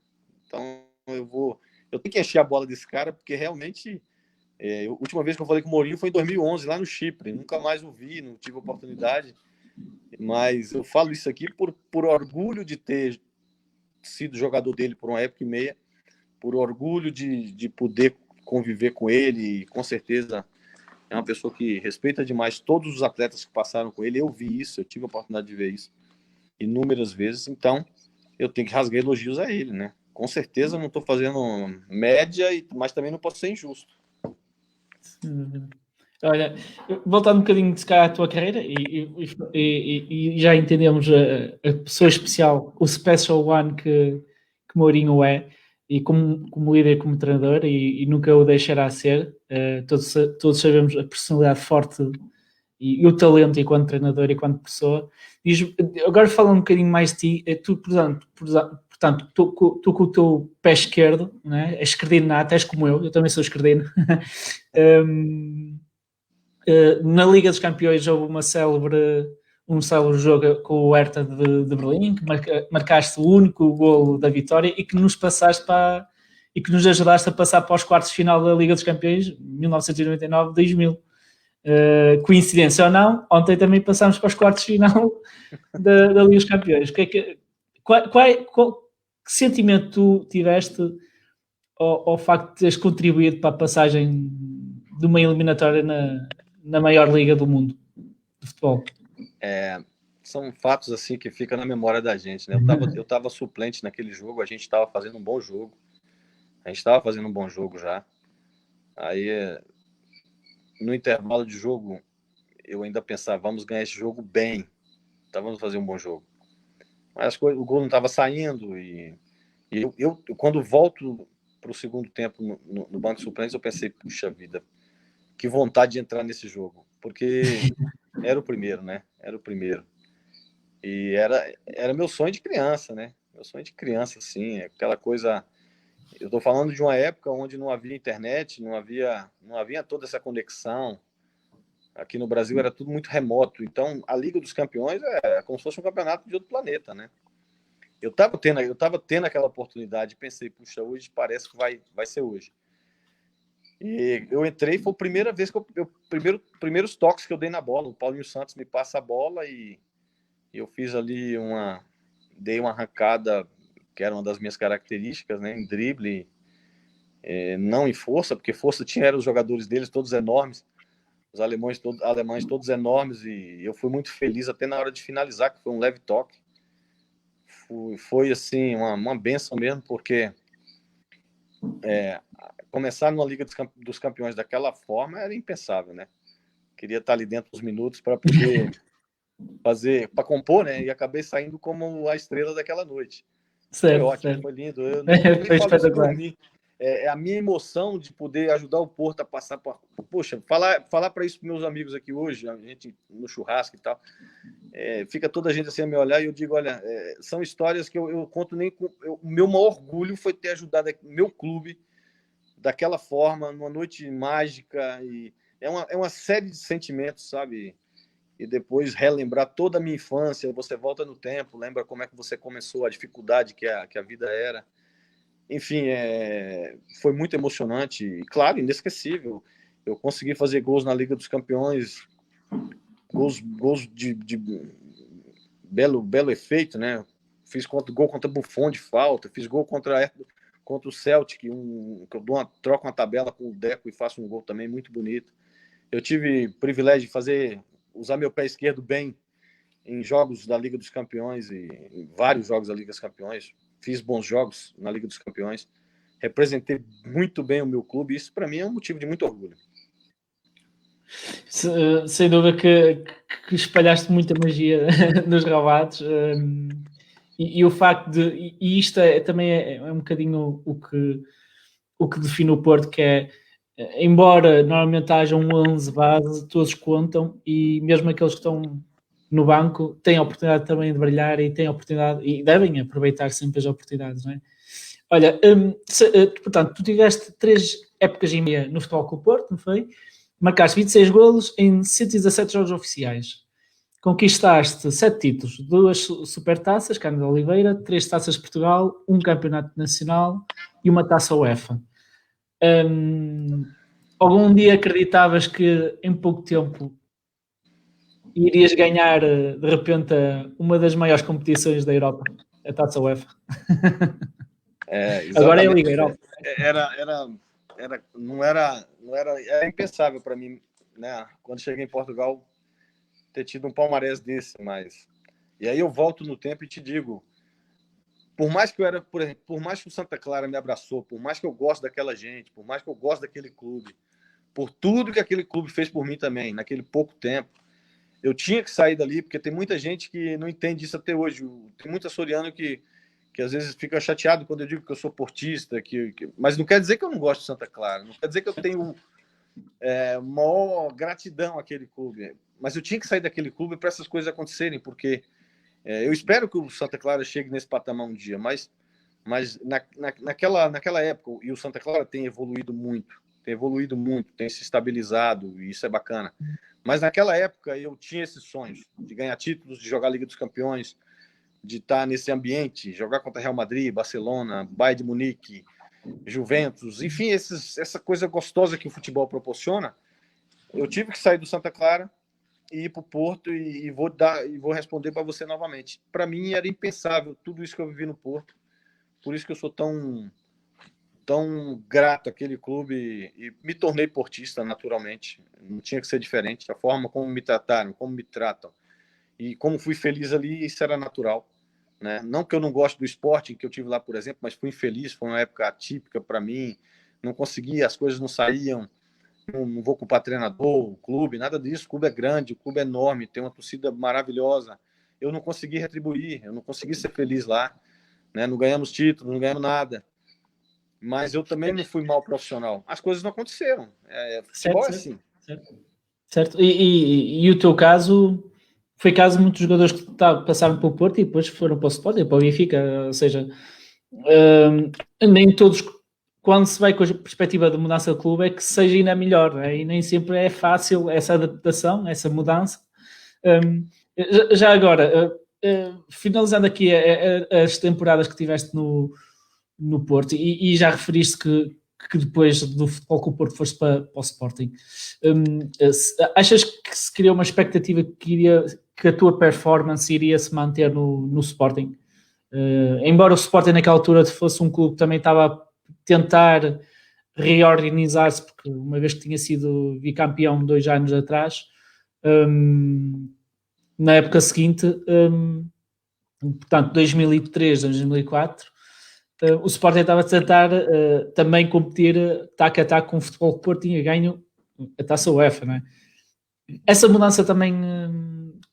Então eu tenho que encher a bola desse cara, porque realmente a última vez que eu falei com o Mourinho foi em 2011, lá no Chipre, nunca mais o vi, não tive oportunidade, mas eu falo isso aqui por orgulho de ter sido jogador dele por uma época e meia, por orgulho de poder conviver com ele, e com certeza é uma pessoa que respeita demais todos os atletas que passaram com ele. Eu vi isso, eu tive a oportunidade de ver isso inúmeras vezes, então eu tenho que rasgar elogios a ele, né? Com certeza não estou fazendo média, mas também não posso ser injusto. Olha, voltando um bocadinho de cá à tua carreira e já entendemos a pessoa especial, o special one que Mourinho é, e como líder, como treinador, e nunca o deixará ser. Todos sabemos a personalidade forte e o talento enquanto treinador e enquanto pessoa. Agora falando um bocadinho mais de ti, tu, portanto, tu com o teu pé esquerdo, né? És esquerdino nato, és como eu também sou esquerdino. Na Liga dos Campeões houve um célebre jogo com o Hertha de Berlim, que marcaste o único golo da vitória e que nos passaste e que nos ajudaste a passar para os quartos de final da Liga dos Campeões 1999-2000. Coincidência ou não, ontem também passámos para os quartos de final da Liga dos Campeões. Que sentimento tu tiveste ao facto de teres contribuído para a passagem de uma eliminatória na maior liga do mundo de futebol? São fatos assim que ficam na memória da gente, né? Eu tava suplente naquele jogo, a gente estava fazendo um bom jogo. Já. Aí, no intervalo de jogo, eu ainda pensava, vamos ganhar esse jogo bem. Tá, vamos fazer um bom jogo. Mas o gol não estava saindo e eu quando volto para o segundo tempo no banco de suplentes, eu pensei, puxa vida, que vontade de entrar nesse jogo, porque era o primeiro, né? Era o primeiro. E era meu sonho de criança, né? Meu sonho de criança, assim, aquela coisa. Eu estou falando de uma época onde não havia internet, não havia toda essa conexão. Aqui no Brasil era tudo muito remoto. Então, a Liga dos Campeões é como se fosse um campeonato de outro planeta, né? Eu estava tendo aquela oportunidade e pensei, puxa, hoje parece que vai ser hoje. E eu entrei, foi a primeira vez que primeiros toques que eu dei na bola. O Paulinho Santos me passa a bola e eu fiz ali dei uma arrancada, que era uma das minhas características, né, em drible, não em força, porque força eram os jogadores deles, todos enormes, os alemães todos enormes, e eu fui muito feliz até na hora de finalizar, que foi um leve toque. Foi assim, uma benção mesmo, porque começar numa Liga dos Campeões daquela forma era impensável, né? Queria estar ali dentro dos minutos para poder para compor, né? E acabei saindo como a estrela daquela noite. Foi Certo, ótimo, certo. foi lindo. Eu nem Foi falo isso por espetacular. mim. É a minha emoção de poder ajudar o Porto a passar por... Poxa, falar para isso para meus amigos aqui hoje, a gente no churrasco e tal, fica toda a gente assim a me olhar e eu digo, olha, são histórias que eu conto nem com... O meu maior orgulho foi ter ajudado meu clube daquela forma, numa noite mágica, e é uma série de sentimentos, sabe? E depois relembrar toda a minha infância, você volta no tempo, lembra como é que você começou, a dificuldade que a vida era. Enfim, foi muito emocionante e, claro, inesquecível. Eu consegui fazer gols na Liga dos Campeões, gols de belo efeito, né? Fiz gol contra Buffon de falta, fiz gol contra o Celtic, que eu troco uma tabela com o Deco e faço um gol também muito bonito. Eu tive o privilégio de usar meu pé esquerdo bem em jogos da Liga dos Campeões e em vários jogos da Liga dos Campeões. Fiz bons jogos na Liga dos Campeões. Representei muito bem o meu clube. Isso, para mim, é um motivo de muito orgulho. Sem dúvida que espalhaste muita magia nos ravados. E o facto de... E isto também é um bocadinho o que define o Porto, que é, embora normalmente haja um 11 base, todos contam, e mesmo aqueles que estão no banco têm a oportunidade também de brilhar e têm a oportunidade, e devem aproveitar sempre as oportunidades, não é? Olha, portanto, tu tiveste 3 épocas e meia no Futebol Clube do Porto, não foi? Marcaste 26 golos em 117 jogos oficiais. Conquistaste 7 títulos, 2 supertaças, Carlos de Oliveira, 3 taças de Portugal, 1 campeonato nacional e uma taça UEFA. Algum dia acreditavas que em pouco tempo irias ganhar de repente uma das maiores competições da Europa, a taça UEFA? Agora é a Liga Europa. Era impensável para mim, né? Quando cheguei em Portugal, ter tido um palmarés desse, mas... E aí eu volto no tempo e te digo, por mais que por mais que o Santa Clara me abraçou, por mais que eu goste daquela gente, por mais que eu goste daquele clube, por tudo que aquele clube fez por mim também, naquele pouco tempo, eu tinha que sair dali, porque tem muita gente que não entende isso até hoje. Tem muito açoriano que às vezes fica chateado quando eu digo que eu sou portista, mas não quer dizer que eu não gosto de Santa Clara, não quer dizer que eu tenho maior gratidão àquele clube, mas eu tinha que sair daquele clube para essas coisas acontecerem, porque eu espero que o Santa Clara chegue nesse patamar um dia, mas naquela época, e o Santa Clara tem evoluído muito, tem se estabilizado, e isso é bacana. Mas naquela época eu tinha esses sonhos de ganhar títulos, de jogar a Liga dos Campeões, de estar nesse ambiente, jogar contra Real Madrid, Barcelona, Bayern de Munique, Juventus, enfim, essa coisa gostosa que o futebol proporciona. Eu tive que sair do Santa Clara e ir para o Porto e vou responder para você novamente. Para mim era impensável tudo isso que eu vivi no Porto, por isso que eu sou tão grato àquele clube e me tornei portista naturalmente. Não tinha que ser diferente. A forma como me trataram, como me tratam e como fui feliz ali, isso era natural, né? Não que eu não goste do Sporting que eu tive lá, por exemplo, mas fui infeliz, foi uma época atípica para mim, não conseguia, as coisas não saíam, não vou culpar treinador, o clube, nada disso. O clube é grande, o clube é enorme, tem uma torcida maravilhosa. Eu não consegui retribuir, eu não consegui ser feliz lá, né? Não ganhamos título, não ganhamos nada. Mas eu também não fui mal profissional. As coisas não aconteceram. Futebol é assim. Certo. E o teu caso foi caso de muitos jogadores que passaram pelo Porto e depois foram para o Sporting, para o Benfica. Ou seja, nem todos, quando se vai com a perspectiva de mudança de clube, é que seja ainda melhor. Né? E nem sempre é fácil essa adaptação, essa mudança. Já agora, finalizando aqui as temporadas que tiveste no Porto, e já referiste que depois do Futebol Clube do Porto foste para o Sporting. Achas que se criou uma expectativa que a tua performance iria se manter no Sporting? Embora o Sporting naquela altura fosse um clube que também estava a tentar reorganizar-se, porque uma vez que tinha sido bicampeão 2 anos atrás, na época seguinte, portanto 2003, 2004, o Sporting estava a tentar também competir taco a taco com o Futebol que Porto tinha ganho a Taça UEFA, não é? Essa mudança também,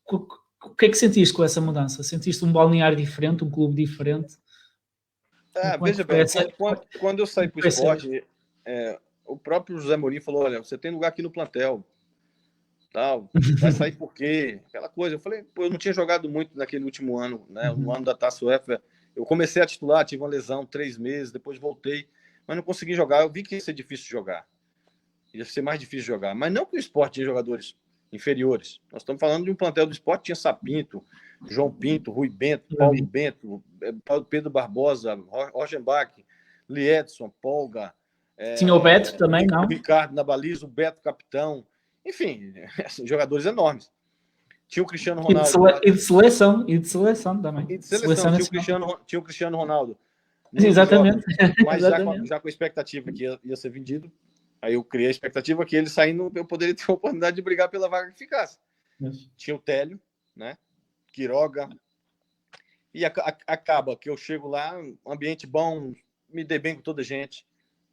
o que é que sentiste com essa mudança? Sentiste um balneário diferente, um clube diferente? Como é que Veja foi bem, essa? quando eu saí para o esporte, o próprio José Mourinho falou, olha, você tem lugar aqui no plantel, tal, vai sair por quê? Aquela coisa. Eu falei, pô, eu não tinha jogado muito naquele último ano, né? No ano da Taça UEFA. Eu comecei a titular, tive uma lesão 3 meses, depois voltei, mas não consegui jogar. Eu vi que ia ser difícil de jogar. Ia ser mais difícil de jogar. Mas não que o esporte tinha jogadores inferiores. Nós estamos falando de um plantel do esporte, tinha Sapinto, João Pinto, Rui Bento, Paulo Bento, Pedro Barbosa, Rogenbach, Liedson, Polga. Tinha o Beto também, não? O Ricardo na baliza, o Beto capitão. Enfim, jogadores enormes. Tinha o Cristiano Ronaldo. E de seleção também. E de seleção. Tinha o Cristiano Ronaldo. Exatamente. Jogos, mas já com a expectativa que ia ser vendido. Aí eu criei a expectativa que ele saindo, eu poderia ter a oportunidade de brigar pela vaga que ficasse. Tinha o Télio, né? Quiroga. E acaba que eu chego lá, um ambiente bom, me dei bem com toda a gente.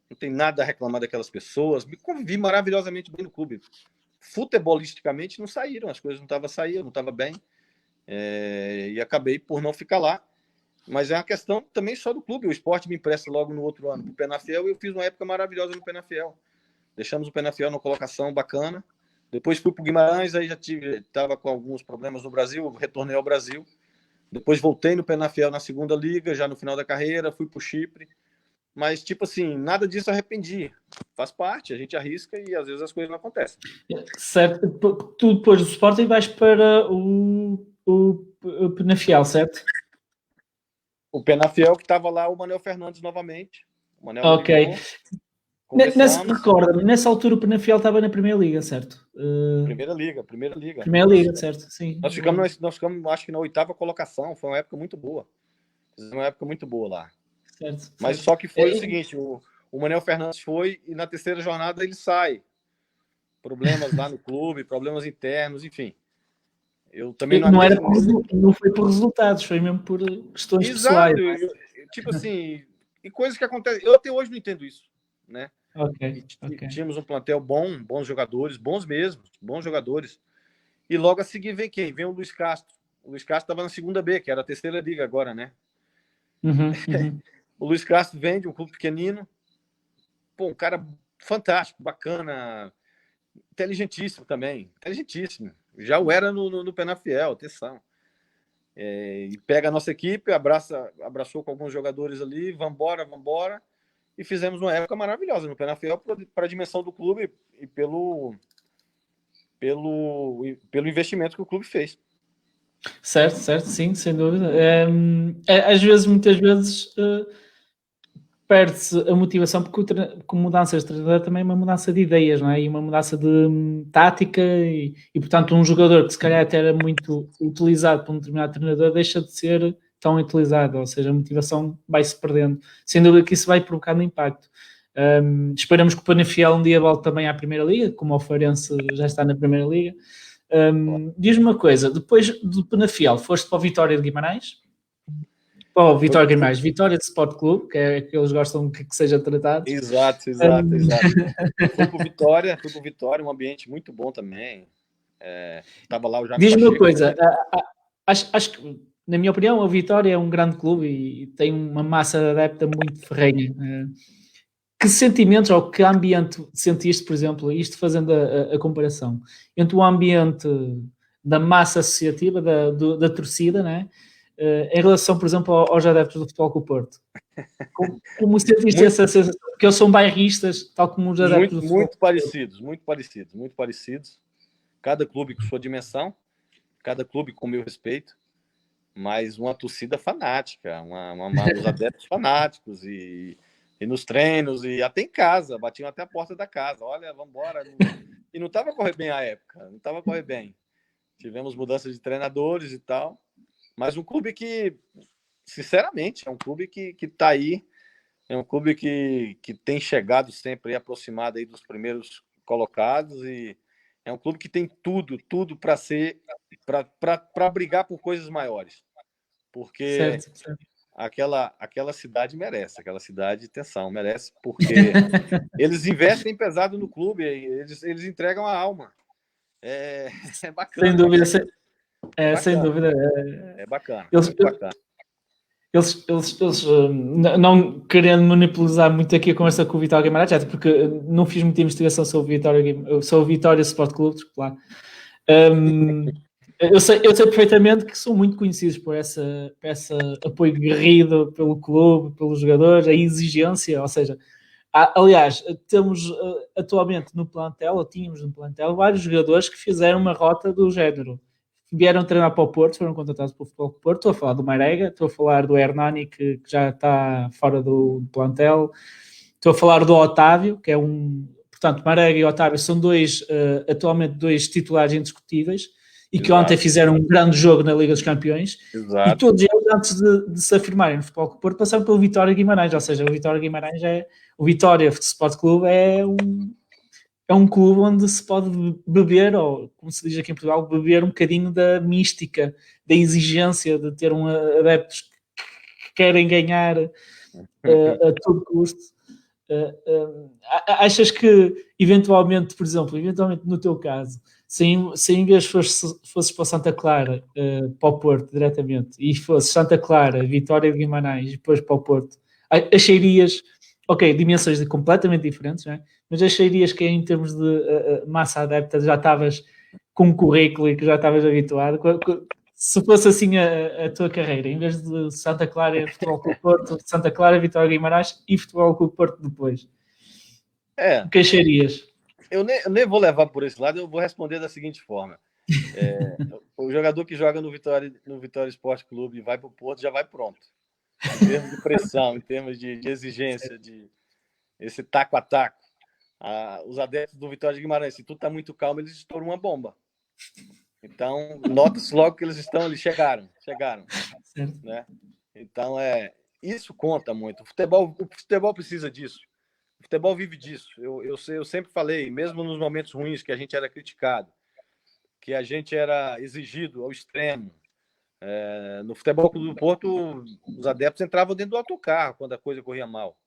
Não tem nada a reclamar daquelas pessoas. Me convivi maravilhosamente bem no clube. Futebolisticamente não saíram, as coisas não estavam saindo, não estava bem. E acabei por não ficar lá. Mas é uma questão também só do clube. O esporte me empresta logo no outro ano para o Penafiel e eu fiz uma época maravilhosa no Penafiel. Deixamos o Penafiel numa colocação bacana. Depois fui para o Guimarães, aí já estava com alguns problemas no Brasil, retornei ao Brasil. Depois voltei no Penafiel na segunda liga, já no final da carreira, fui para o Chipre. Mas, tipo assim, nada disso arrependi. Faz parte, a gente arrisca e às vezes as coisas não acontecem. Certo. Tu depois do Sporting vais para o Penafiel, certo? O Penafiel que estava lá, o Manuel Fernandes novamente. O Manuel ok. Recorda-me, nessa altura o Penafiel estava na Primeira Liga, certo? Primeira Liga. Primeira Liga, certo, sim. Nós ficamos, acho que na 8ª colocação. Foi uma época muito boa. Uma época muito boa lá. Certo. Mas só que foi o seguinte, o Manuel Fernandes foi e na terceira jornada ele sai. Problemas lá no clube, problemas internos, enfim. Eu também não foi por resultados, foi mesmo por questões pessoais. Tipo assim, e coisas que acontecem. Eu até hoje não entendo isso, né? Okay. Tínhamos um plantel bom, bons jogadores, bons jogadores. E logo a seguir vem quem? Vem o Luiz Castro. O Luiz Castro estava na segunda B, que era a terceira liga agora, né? O Luiz Castro vem de um clube pequenino. Pô, um cara fantástico, bacana, inteligentíssimo também. Inteligentíssimo. Já o era no Penafiel, atenção. E pega a nossa equipe, abraçou com alguns jogadores ali, vambora. E fizemos uma época maravilhosa no Penafiel para a dimensão do clube e pelo investimento que o clube fez. Certo, sim, sem dúvida. Muitas vezes perde-se a motivação porque mudança de treinador também é uma mudança de ideias, não é? E uma mudança de tática e portanto um jogador que se calhar até era muito utilizado por um determinado treinador deixa de ser tão utilizado, ou seja, a motivação vai-se perdendo. Sem dúvida que isso vai provocando impacto. Esperamos que o Penafiel um dia volte também à Primeira Liga, como o Feirense já está na Primeira Liga. Diz-me uma coisa, depois do Penafiel foste para o Vitória de Guimarães? Vitória Guimarães, Vitória de Sport Clube, que é que eles gostam que seja tratado. Exato. Fui pro Vitória, um ambiente muito bom também. Tava lá o Jaime Diz-me uma coisa, acho que, na minha opinião, o Vitória é um grande clube e tem uma massa de adepta muito ferrenha. Que sentimentos ou que ambiente sentiste, por exemplo, isto fazendo a comparação, entre o ambiente da massa associativa, da torcida, né? Em relação, por exemplo, aos adeptos do Futebol Clube Porto? Como sentiste essa sensação? Porque eles são bairristas, tal como os adeptos do Futebol. Muito parecidos. Cada clube com sua dimensão, cada clube com meu respeito, mas uma torcida fanática, os adeptos fanáticos e nos treinos e até em casa, batiam até a porta da casa. Olha, vamos embora. E não estava a correr bem a época, não estava a correr bem. Tivemos mudanças de treinadores e tal. Mas um clube que, sinceramente, é um clube que está aí, é um clube que tem chegado sempre aproximado aí dos primeiros colocados e é um clube que tem tudo para brigar por coisas maiores. Porque certo. aquela cidade merece, aquela cidade de tensão merece, porque eles investem pesado no clube, eles entregam a alma. É bacana. Sem dúvida, É sem bacana. dúvida. É bacana, Eles, muito bacana. não querendo monopolizar muito aqui a conversa com o Vitória Guimarães, até porque não fiz muita investigação sobre o Vitória Sport Clube, lá. Eu sei perfeitamente que são muito conhecidos por esse apoio guerrido pelo clube, pelos jogadores, a exigência, ou seja, aliás, temos atualmente no plantel, ou tínhamos no plantel, vários jogadores que fizeram uma rota do género. Vieram treinar para o Porto, foram contratados pelo Futebol do Porto. Estou a falar do Marega, estou a falar do Hernani, que já está fora do plantel. Estou a falar do Otávio, que é Portanto, Marega e Otávio são atualmente dois titulares indiscutíveis e que ontem fizeram um grande jogo na Liga dos Campeões. Exato. E todos eles, antes de se afirmarem no Futebol do Porto, passaram pelo Vitória Guimarães. Ou seja, o Vitória Guimarães o Vitória Sport Clube é um clube onde se pode beber, ou como se diz aqui em Portugal, beber um bocadinho da mística, da exigência de ter adeptos que querem ganhar a todo custo. Achas que eventualmente, por exemplo, no teu caso, se em vez fosses para Santa Clara, para o Porto diretamente, e fosse Santa Clara, Vitória de Guimarães, e depois para o Porto, acharias, ok, dimensões completamente diferentes, não é? Mas acharias que em termos de massa adepta já estavas com um currículo e que já estavas habituado? Se fosse assim a tua carreira, em vez de Santa Clara, Futebol Clube Porto, Santa Clara, Vitória Guimarães e Futebol Clube Porto depois, o que acharias? Eu nem vou levar por esse lado, eu vou responder da seguinte forma. O jogador que joga no Vitória Esporte Clube e vai para o Porto já vai pronto. Em termos de pressão, em termos de exigência, de esse taco a taco. Os adeptos do Vitória de Guimarães, se tudo está muito calmo, eles estouram uma bomba. Então, nota-se logo que eles chegaram. Certo. Né? Então, isso conta muito. O futebol precisa disso. O futebol vive disso. Eu sempre falei, mesmo nos momentos ruins que a gente era criticado, que a gente era exigido ao extremo. No Futebol Clube do Porto, os adeptos entravam dentro do autocarro quando a coisa corria mal.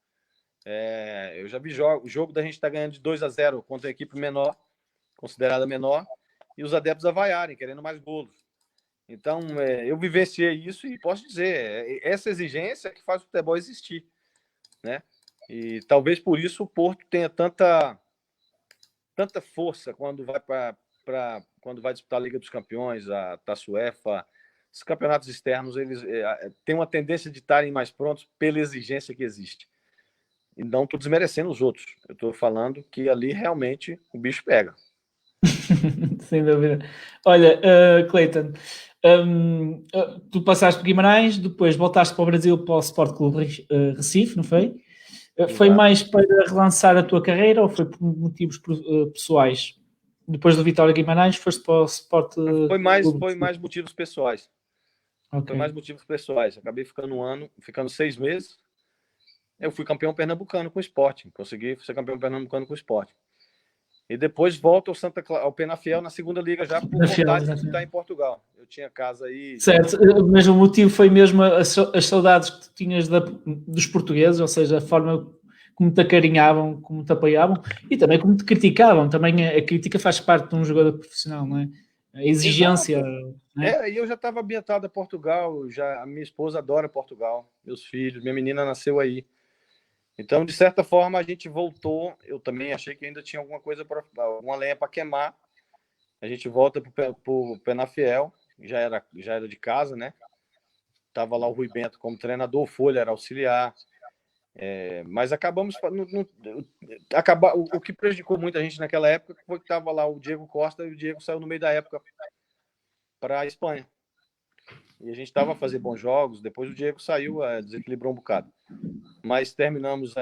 Eu já vi o jogo da gente estar ganhando de 2-0 contra a equipe menor, considerada menor, e os adeptos avaiarem, querendo mais golos. Então, eu vivenciei isso e posso dizer, essa exigência que faz o futebol existir, né? E talvez por isso o Porto tenha tanta força quando vai disputar a Liga dos Campeões, a Taça UEFA, os campeonatos externos, eles têm uma tendência de estarem mais prontos pela exigência que existe. E não estou desmerecendo os outros. Eu estou falando que ali realmente o bicho pega. Sem dúvida. Olha, Cleiton, tu passaste por Guimarães, depois voltaste para o Brasil para o Sport Clube Recife, não foi? Foi mais para relançar a tua carreira ou foi por motivos pessoais? Depois do Vitória Guimarães, foste para o Sport Foi mais motivos pessoais. Okay. Foi mais motivos pessoais. Acabei ficando 6 meses. Eu fui campeão pernambucano com o Sporting. Consegui ser campeão pernambucano com o Sporting. E depois volto ao Penafiel na segunda liga já por vontade de estar em Portugal. Eu tinha casa aí. Certo, mas o motivo foi mesmo as saudades que tu tinhas dos portugueses, ou seja, a forma como te acarinhavam, como te apoiavam e também como te criticavam. Também a crítica faz parte de um jogador profissional, não é? A exigência. Não é? E eu já estava ambientado a Portugal, a minha esposa adora Portugal, meus filhos, minha menina nasceu aí. Então, de certa forma, a gente voltou. Eu também achei que ainda tinha alguma lenha para queimar. A gente volta para o Penafiel, já era de casa, né? Tava lá o Rui Bento como treinador, o Folha era auxiliar. Mas acabamos. O que prejudicou muita gente naquela época foi que estava lá o Diego Costa e o Diego saiu no meio da época para a Espanha. E a gente estava a fazer bons jogos. Depois o Diego saiu, desequilibrou um bocado. Mas terminamos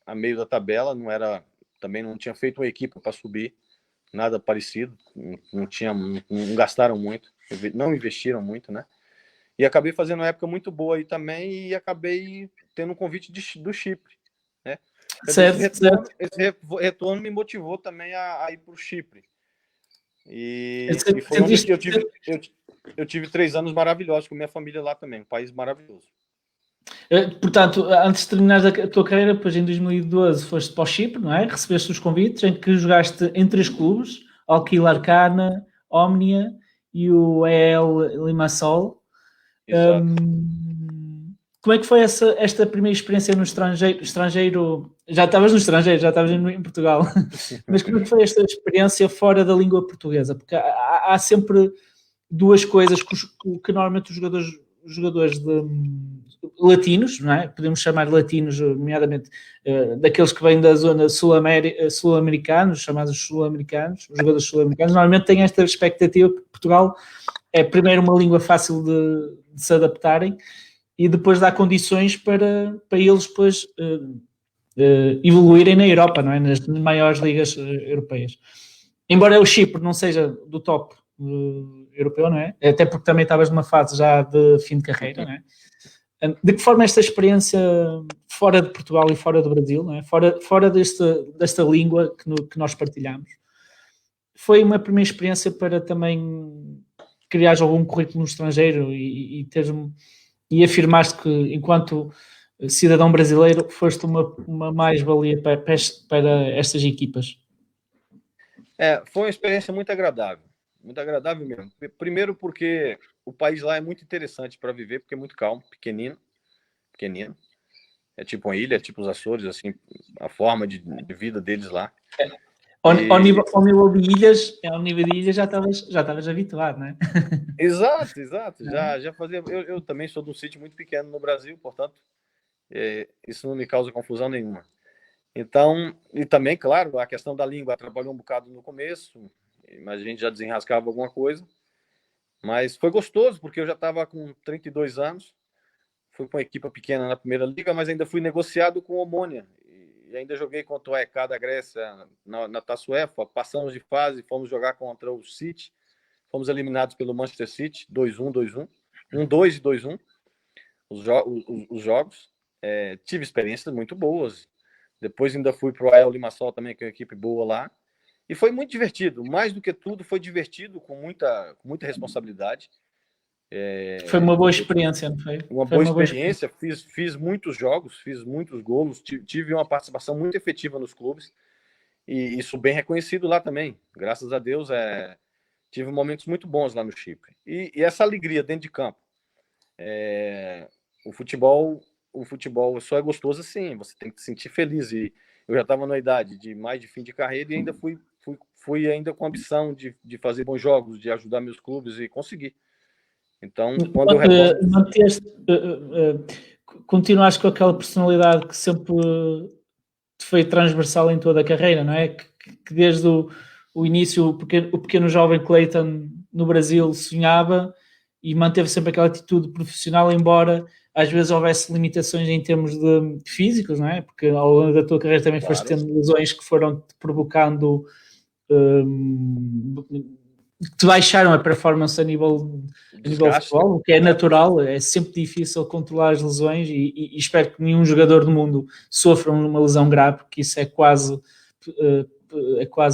a meio da tabela. Também não tinha feito uma equipe para subir, nada parecido. Não gastaram muito, não investiram muito, né? E acabei fazendo uma época muito boa aí também e acabei tendo um convite do Chipre, né? Certo. Esse retorno me motivou também a ir para o Chipre. E foi onde eu tive 3 anos maravilhosos com minha família lá também, um país maravilhoso. Portanto, antes de terminar a tua carreira, depois em 2012 foste para o Chipre, não é? Recebeste os convites em que jogaste em 3 clubes, Al-Quil Arcana, Omnia e o EL Limassol. Como é que foi esta primeira experiência no estrangeiro? Já estavas no estrangeiro, já estavas em Portugal, mas como é que foi esta experiência fora da língua portuguesa? Porque há sempre duas coisas que normalmente os jogadores latinos, não é? Podemos chamar latinos, nomeadamente daqueles que vêm da zona sul-americanos, chamados sul-americanos, os jogadores sul-americanos, normalmente têm esta expectativa que Portugal é primeiro uma língua fácil de se adaptarem e depois dá condições para eles depois evoluírem na Europa, não é? Nas maiores ligas europeias. Embora o Chipre não seja do top europeu, não é? Até porque também estavas numa fase já de fim de carreira, não é? De que forma esta experiência fora de Portugal e fora do Brasil, não é? Fora desta língua que nós partilhamos, foi uma primeira experiência para também criar algum currículo no estrangeiro e afirmaste que, enquanto cidadão brasileiro, foste uma mais-valia para estas equipas? Foi uma experiência muito agradável mesmo. Primeiro porque o país lá é muito interessante para viver, porque é muito calmo, pequenino. É tipo uma ilha, é tipo os Açores, assim, a forma de vida deles lá. Ao nível de ilhas, já estavas habituado, não é? Exato. Já fazia. Eu também sou de um sítio muito pequeno no Brasil, portanto, isso não me causa confusão nenhuma. Então, e também, claro, a questão da língua atrapalhou um bocado no começo, mas a gente já desenrascava alguma coisa. Mas foi gostoso, porque eu já estava com 32 anos, fui com uma equipe pequena na primeira liga, mas ainda fui negociado com o Omonia. E ainda joguei contra o AEK da Grécia na Taça UEFA, passamos de fase, fomos jogar contra o City, fomos eliminados pelo Manchester City, 2-1, 2-1, 1-2 e 2-1, os jogos. Tive experiências muito boas. Depois ainda fui para o AEL Limassol também, que é uma equipe boa lá. E foi muito divertido. Mais do que tudo, foi divertido, com muita responsabilidade. Foi uma boa experiência, não foi? Uma boa experiência. Fiz muitos jogos, fiz muitos gols, tive uma participação muito efetiva nos clubes. E isso bem reconhecido lá também. Graças a Deus, tive momentos muito bons lá no Chipre. E essa alegria dentro de campo. O futebol só é gostoso assim, você tem que se sentir feliz. E eu já estava na idade de mais de fim de carreira e ainda fui ainda com a ambição de fazer bons jogos, de ajudar meus clubes e conseguir. Então, quando eu retorno... Continuaste com aquela personalidade que sempre te foi transversal em toda a carreira, não é? Que desde o início, o pequeno jovem Clayton no Brasil sonhava e manteve sempre aquela atitude profissional, embora às vezes houvesse limitações em termos de físicos, não é? Porque ao longo da tua carreira também foste tendo lesões que foram te provocando, que te baixaram a performance a nível de futebol, o que é natural, é sempre difícil controlar as lesões e espero que nenhum jogador do mundo sofra uma lesão grave, porque isso é quase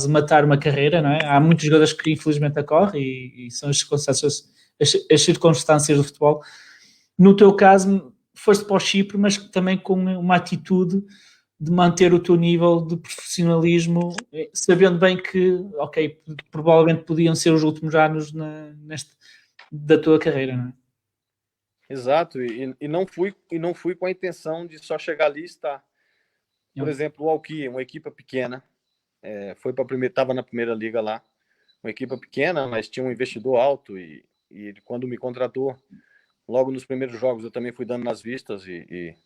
matar uma carreira, não é? Há muitos jogadores que infelizmente ocorrem e são as circunstâncias do futebol. No teu caso, foste para o Chipre, mas também com uma atitude de manter o teu nível de profissionalismo, sabendo bem que, ok, provavelmente podiam ser os últimos anos da tua carreira, não é? Exato, e não fui com a intenção de só chegar ali e estar. Por exemplo, o Alqui, uma equipe pequena, estava na primeira liga lá, uma equipe pequena, mas tinha um investidor alto e quando me contratou, logo nos primeiros jogos eu também fui dando nas vistas e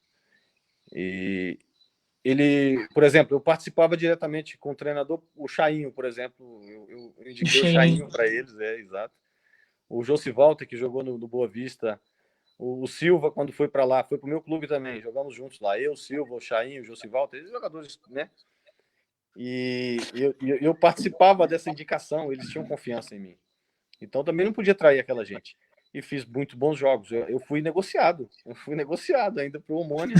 ele, por exemplo, eu participava diretamente com o treinador, o Chainho, por exemplo, eu indiquei o Chainho para eles, exato. O Josivalter, que jogou no Boa Vista, o Silva, quando foi para lá, foi para o meu clube também, jogamos juntos lá, eu, Silva, o Chainho, o Josivalter, eles jogadores, né? E eu participava dessa indicação, eles tinham confiança em mim. Então também não podia trair aquela gente. E fiz muito bons jogos. Eu fui negociado ainda para o Omonia,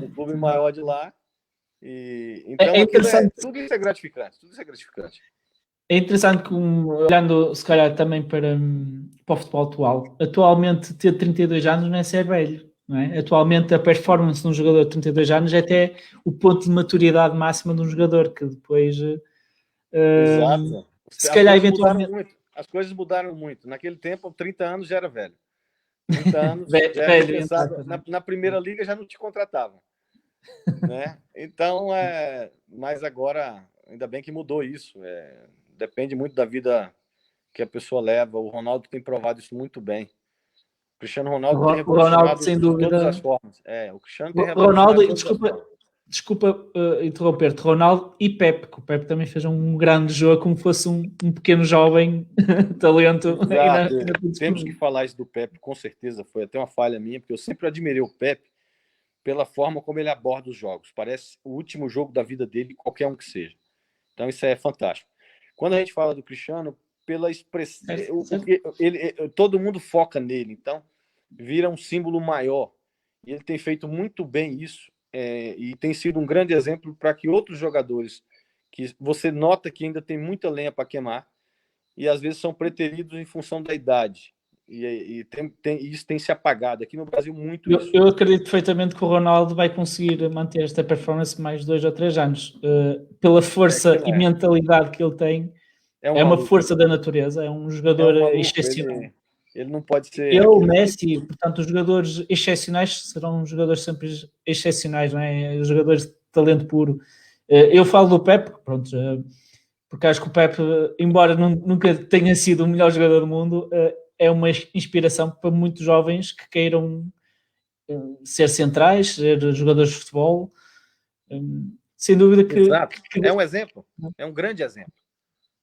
um clube maior de lá. Então tudo isso é gratificante. É interessante como, olhando se calhar também para o futebol atual, atualmente ter 32 anos não é ser velho, não é? Atualmente a performance de um jogador de 32 anos é até o ponto de maturidade máxima de um jogador, que depois Exato. se As calhar coisas mudaram eventualmente muito. As coisas mudaram muito. Naquele tempo, 30 anos já era velho. 30 anos já era velho, entre dispensado. aspas, não é? Na primeira liga já não te contratavam, né? Então, mas agora, ainda bem que mudou isso. Depende muito da vida que a pessoa leva. O Ronaldo tem provado isso muito bem. O Cristiano Ronaldo tem O Ronaldo, revolucionado sem de todas as dúvida. formas. O Cristiano tem revolucionado Ronaldo, de todas as formas. desculpa interromper-te, Ronaldo e Pepe, que o Pepe também fez um grande jogo, como fosse um pequeno jovem talento. Exato. Temos que falar isso do Pepe, com certeza. Foi até uma falha minha, porque eu sempre admirei o Pepe pela forma como ele aborda os jogos. Parece o último jogo da vida dele, qualquer um que seja. Então isso é fantástico. Quando a gente fala do Cristiano, pela expressão, todo mundo foca nele, então vira um símbolo maior. E ele tem feito muito bem isso, e tem sido um grande exemplo para que outros jogadores, que você nota que ainda tem muita lenha para queimar, e às vezes são preteridos em função da idade. E isso tem se apagado. Aqui no Brasil, muito isso. Eu acredito perfeitamente que o Ronaldo vai conseguir manter esta performance mais 2 ou 3 anos. Pela força e mentalidade que ele tem, é uma força da natureza, é um jogador excepcional. Ele não pode ser... Ele, o Messi, portanto, os jogadores excepcionais serão jogadores sempre excepcionais, não é? Jogadores de talento puro. Eu falo do Pepe, pronto, porque acho que o Pepe, embora nunca tenha sido o melhor jogador do mundo, é uma inspiração para muitos jovens que queiram ser centrais, ser jogadores de futebol. Sem dúvida que... Exato. É um exemplo, é um grande exemplo.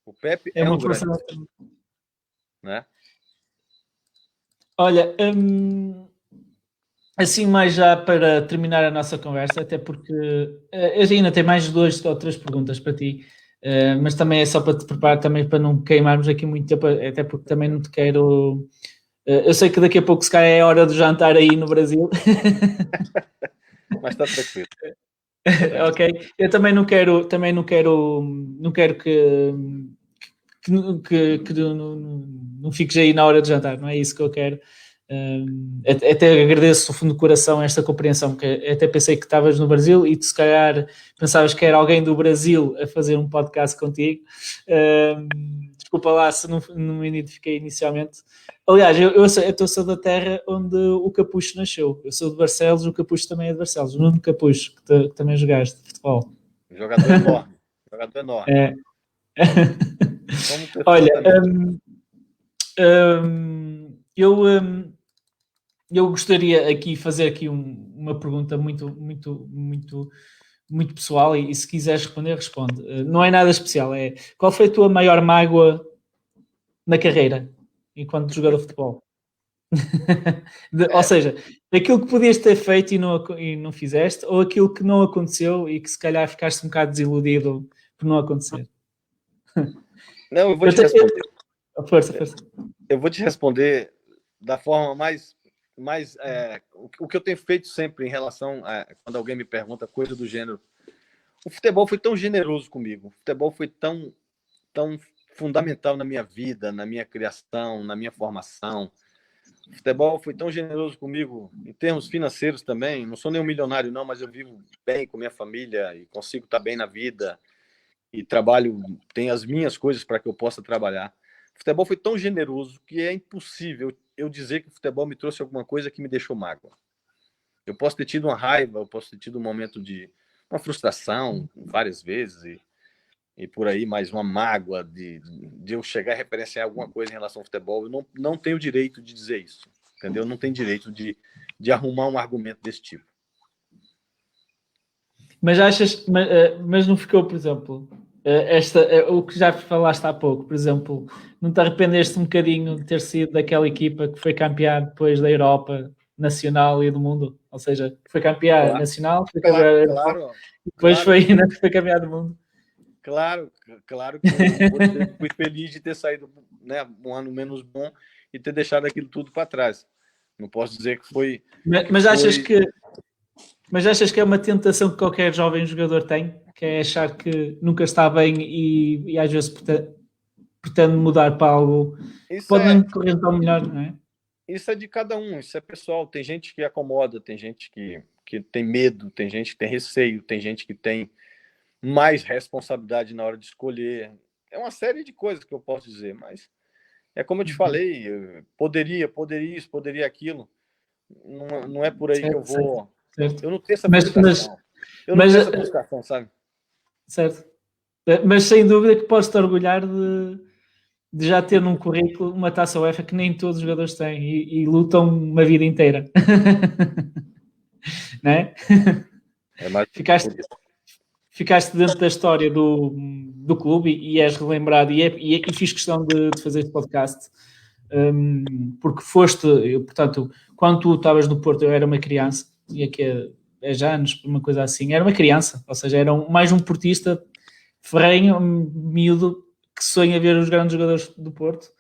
O Pepe é um grande exemplo, né? Olha, assim mais já para terminar a nossa conversa, até porque eu ainda tenho mais 2 ou 3 perguntas para ti, mas também é só para te preparar também para não queimarmos aqui muito tempo, até porque também não te quero... eu sei que daqui a pouco se calhar é hora de jantar aí no Brasil. Mas está tranquilo. Ok, eu também não quero que não fiques aí na hora de jantar, não é isso que eu quero. Até agradeço do fundo do coração esta compreensão, que até pensei que estavas no Brasil e tu se calhar pensavas que era alguém do Brasil a fazer um podcast contigo. Desculpa lá se não me identifiquei inicialmente. Aliás, eu sou da terra onde o Capucho nasceu. Eu sou de Barcelos, o Capucho também é de Barcelos. O Nuno Capucho, que também jogaste de futebol. Jogador enorme. Jogador enorme. Olha, eu gostaria aqui fazer aqui uma pergunta muito pessoal e se quiseres responder, responde. Não é nada especial, qual foi a tua maior mágoa na carreira enquanto jogador de futebol? Ou seja, aquilo que podias ter feito e não fizeste, ou aquilo que não aconteceu e que se calhar ficaste um bocado desiludido por não acontecer? Não, eu vou te responder. Força. Eu vou te responder da forma mais o que eu tenho feito sempre em relação a quando alguém me pergunta coisa do gênero. O futebol foi tão generoso comigo. O futebol foi tão fundamental na minha vida, na minha criação, na minha formação. O futebol foi tão generoso comigo em termos financeiros também. Não sou nenhum milionário, não, mas eu vivo bem com minha família e consigo estar bem na vida. E trabalho, tenho as minhas coisas para que eu possa trabalhar. O futebol foi tão generoso que é impossível eu dizer que o futebol me trouxe alguma coisa que me deixou mágoa. Eu posso ter tido uma raiva, eu posso ter tido um momento de uma frustração várias vezes e por aí, mais uma mágoa de eu chegar a referenciar alguma coisa em relação ao futebol. Eu não tenho direito de dizer isso, entendeu? Eu não tenho direito de arrumar um argumento desse tipo. Mas mas não ficou, por exemplo, o que já falaste há pouco, por exemplo, não te arrependeste um bocadinho de ter sido daquela equipa que foi campeã depois da Europa nacional e do mundo? Ou seja, foi campeã nacional, foi campeã da Europa, e depois foi campeã do mundo. Claro que eu fui feliz de ter saído, né, um ano menos bom e ter deixado aquilo tudo para trás. Não posso dizer que foi... Mas achas que é uma tentação que qualquer jovem jogador tem? Que é achar que nunca está bem e às vezes pretende mudar para algo que Isso pode é, não correr tão melhor, não é? isso é de cada um, isso é pessoal. Tem gente que acomoda, tem gente que tem medo, tem gente que tem receio, tem gente que tem mais responsabilidade na hora de escolher. É uma série de coisas que eu posso dizer, mas é como eu te falei, poderia isso, poderia aquilo. Não é por aí que eu Certo, certo, vou. certo. Eu não tenho essa Mas, mas, frustração. Eu não mas, tenho essa frustração, sabe? certo. Mas sem dúvida que podes-te orgulhar de já ter num currículo uma taça UEFA que nem todos os jogadores têm e lutam uma vida inteira. Não é? É mais Ficaste, por isso. ficaste dentro da história do clube e és relembrado e fiz questão de fazer este podcast porque foste, portanto, quando tu estavas no Porto eu era uma criança e aqui é já anos, uma coisa assim, era uma criança, ou seja, era mais um portista ferrenho, miúdo que sonha ver os grandes jogadores do Porto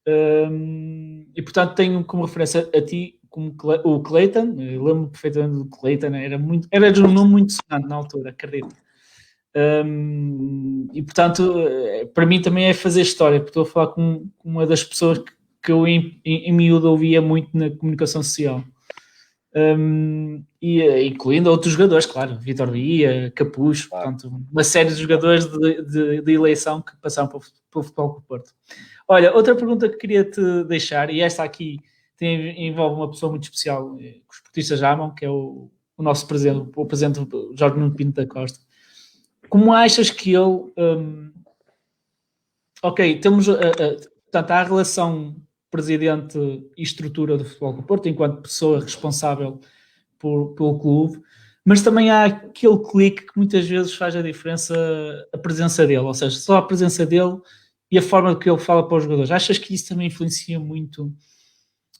e portanto tenho como referência a ti como o Clayton, eu lembro perfeitamente do Clayton, era de um nome muito sonante na altura, acredito. E portanto, para mim também é fazer história, porque estou a falar com uma das pessoas que eu em miúdo ouvia muito na comunicação social. Incluindo outros jogadores, claro, Vitor Via, Capucho, Claro. portanto, uma série de jogadores de eleição que passaram pelo Futebol Clube do Porto. Olha, outra pergunta que queria te deixar, e esta aqui envolve uma pessoa muito especial que os portistas amam, que é o nosso presidente, o presidente Jorge Nuno Pinto da Costa. Como achas que ele... ok, temos... portanto, há a relação presidente e estrutura do Futebol Clube do Porto, enquanto pessoa responsável pelo clube, mas também há aquele clique que muitas vezes faz a diferença a presença dele, ou seja, só a presença dele e a forma que ele fala para os jogadores. Achas que isso também influencia muito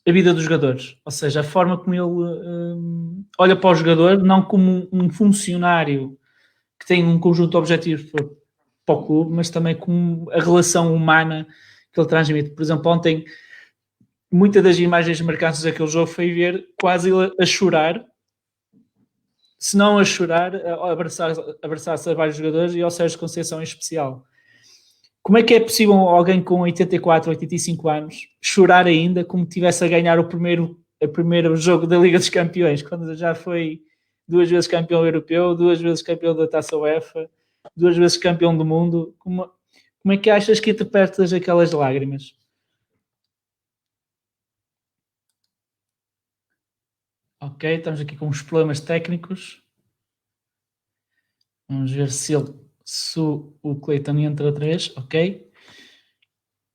a vida dos jogadores? Ou seja, a forma como ele olha para o jogador, não como um funcionário que tem um conjunto de objetivos para o clube, mas também como a relação humana que ele transmite. Por exemplo, ontem, muitas das imagens marcantes daquele jogo foi ver quase ele a chorar, se não a chorar, a abraçar-se a vários jogadores e ao Sérgio Conceição em especial. Como é que é possível alguém com 84, 85 anos chorar ainda como tivesse a ganhar o primeiro jogo da Liga dos Campeões, quando já foi 2 vezes campeão europeu, 2 vezes campeão da Taça UEFA, 2 vezes campeão do mundo? Como é que achas que interpretas aquelas lágrimas? Ok, estamos aqui com uns problemas técnicos. Vamos ver se o Cleiton entra outra vez. Ok.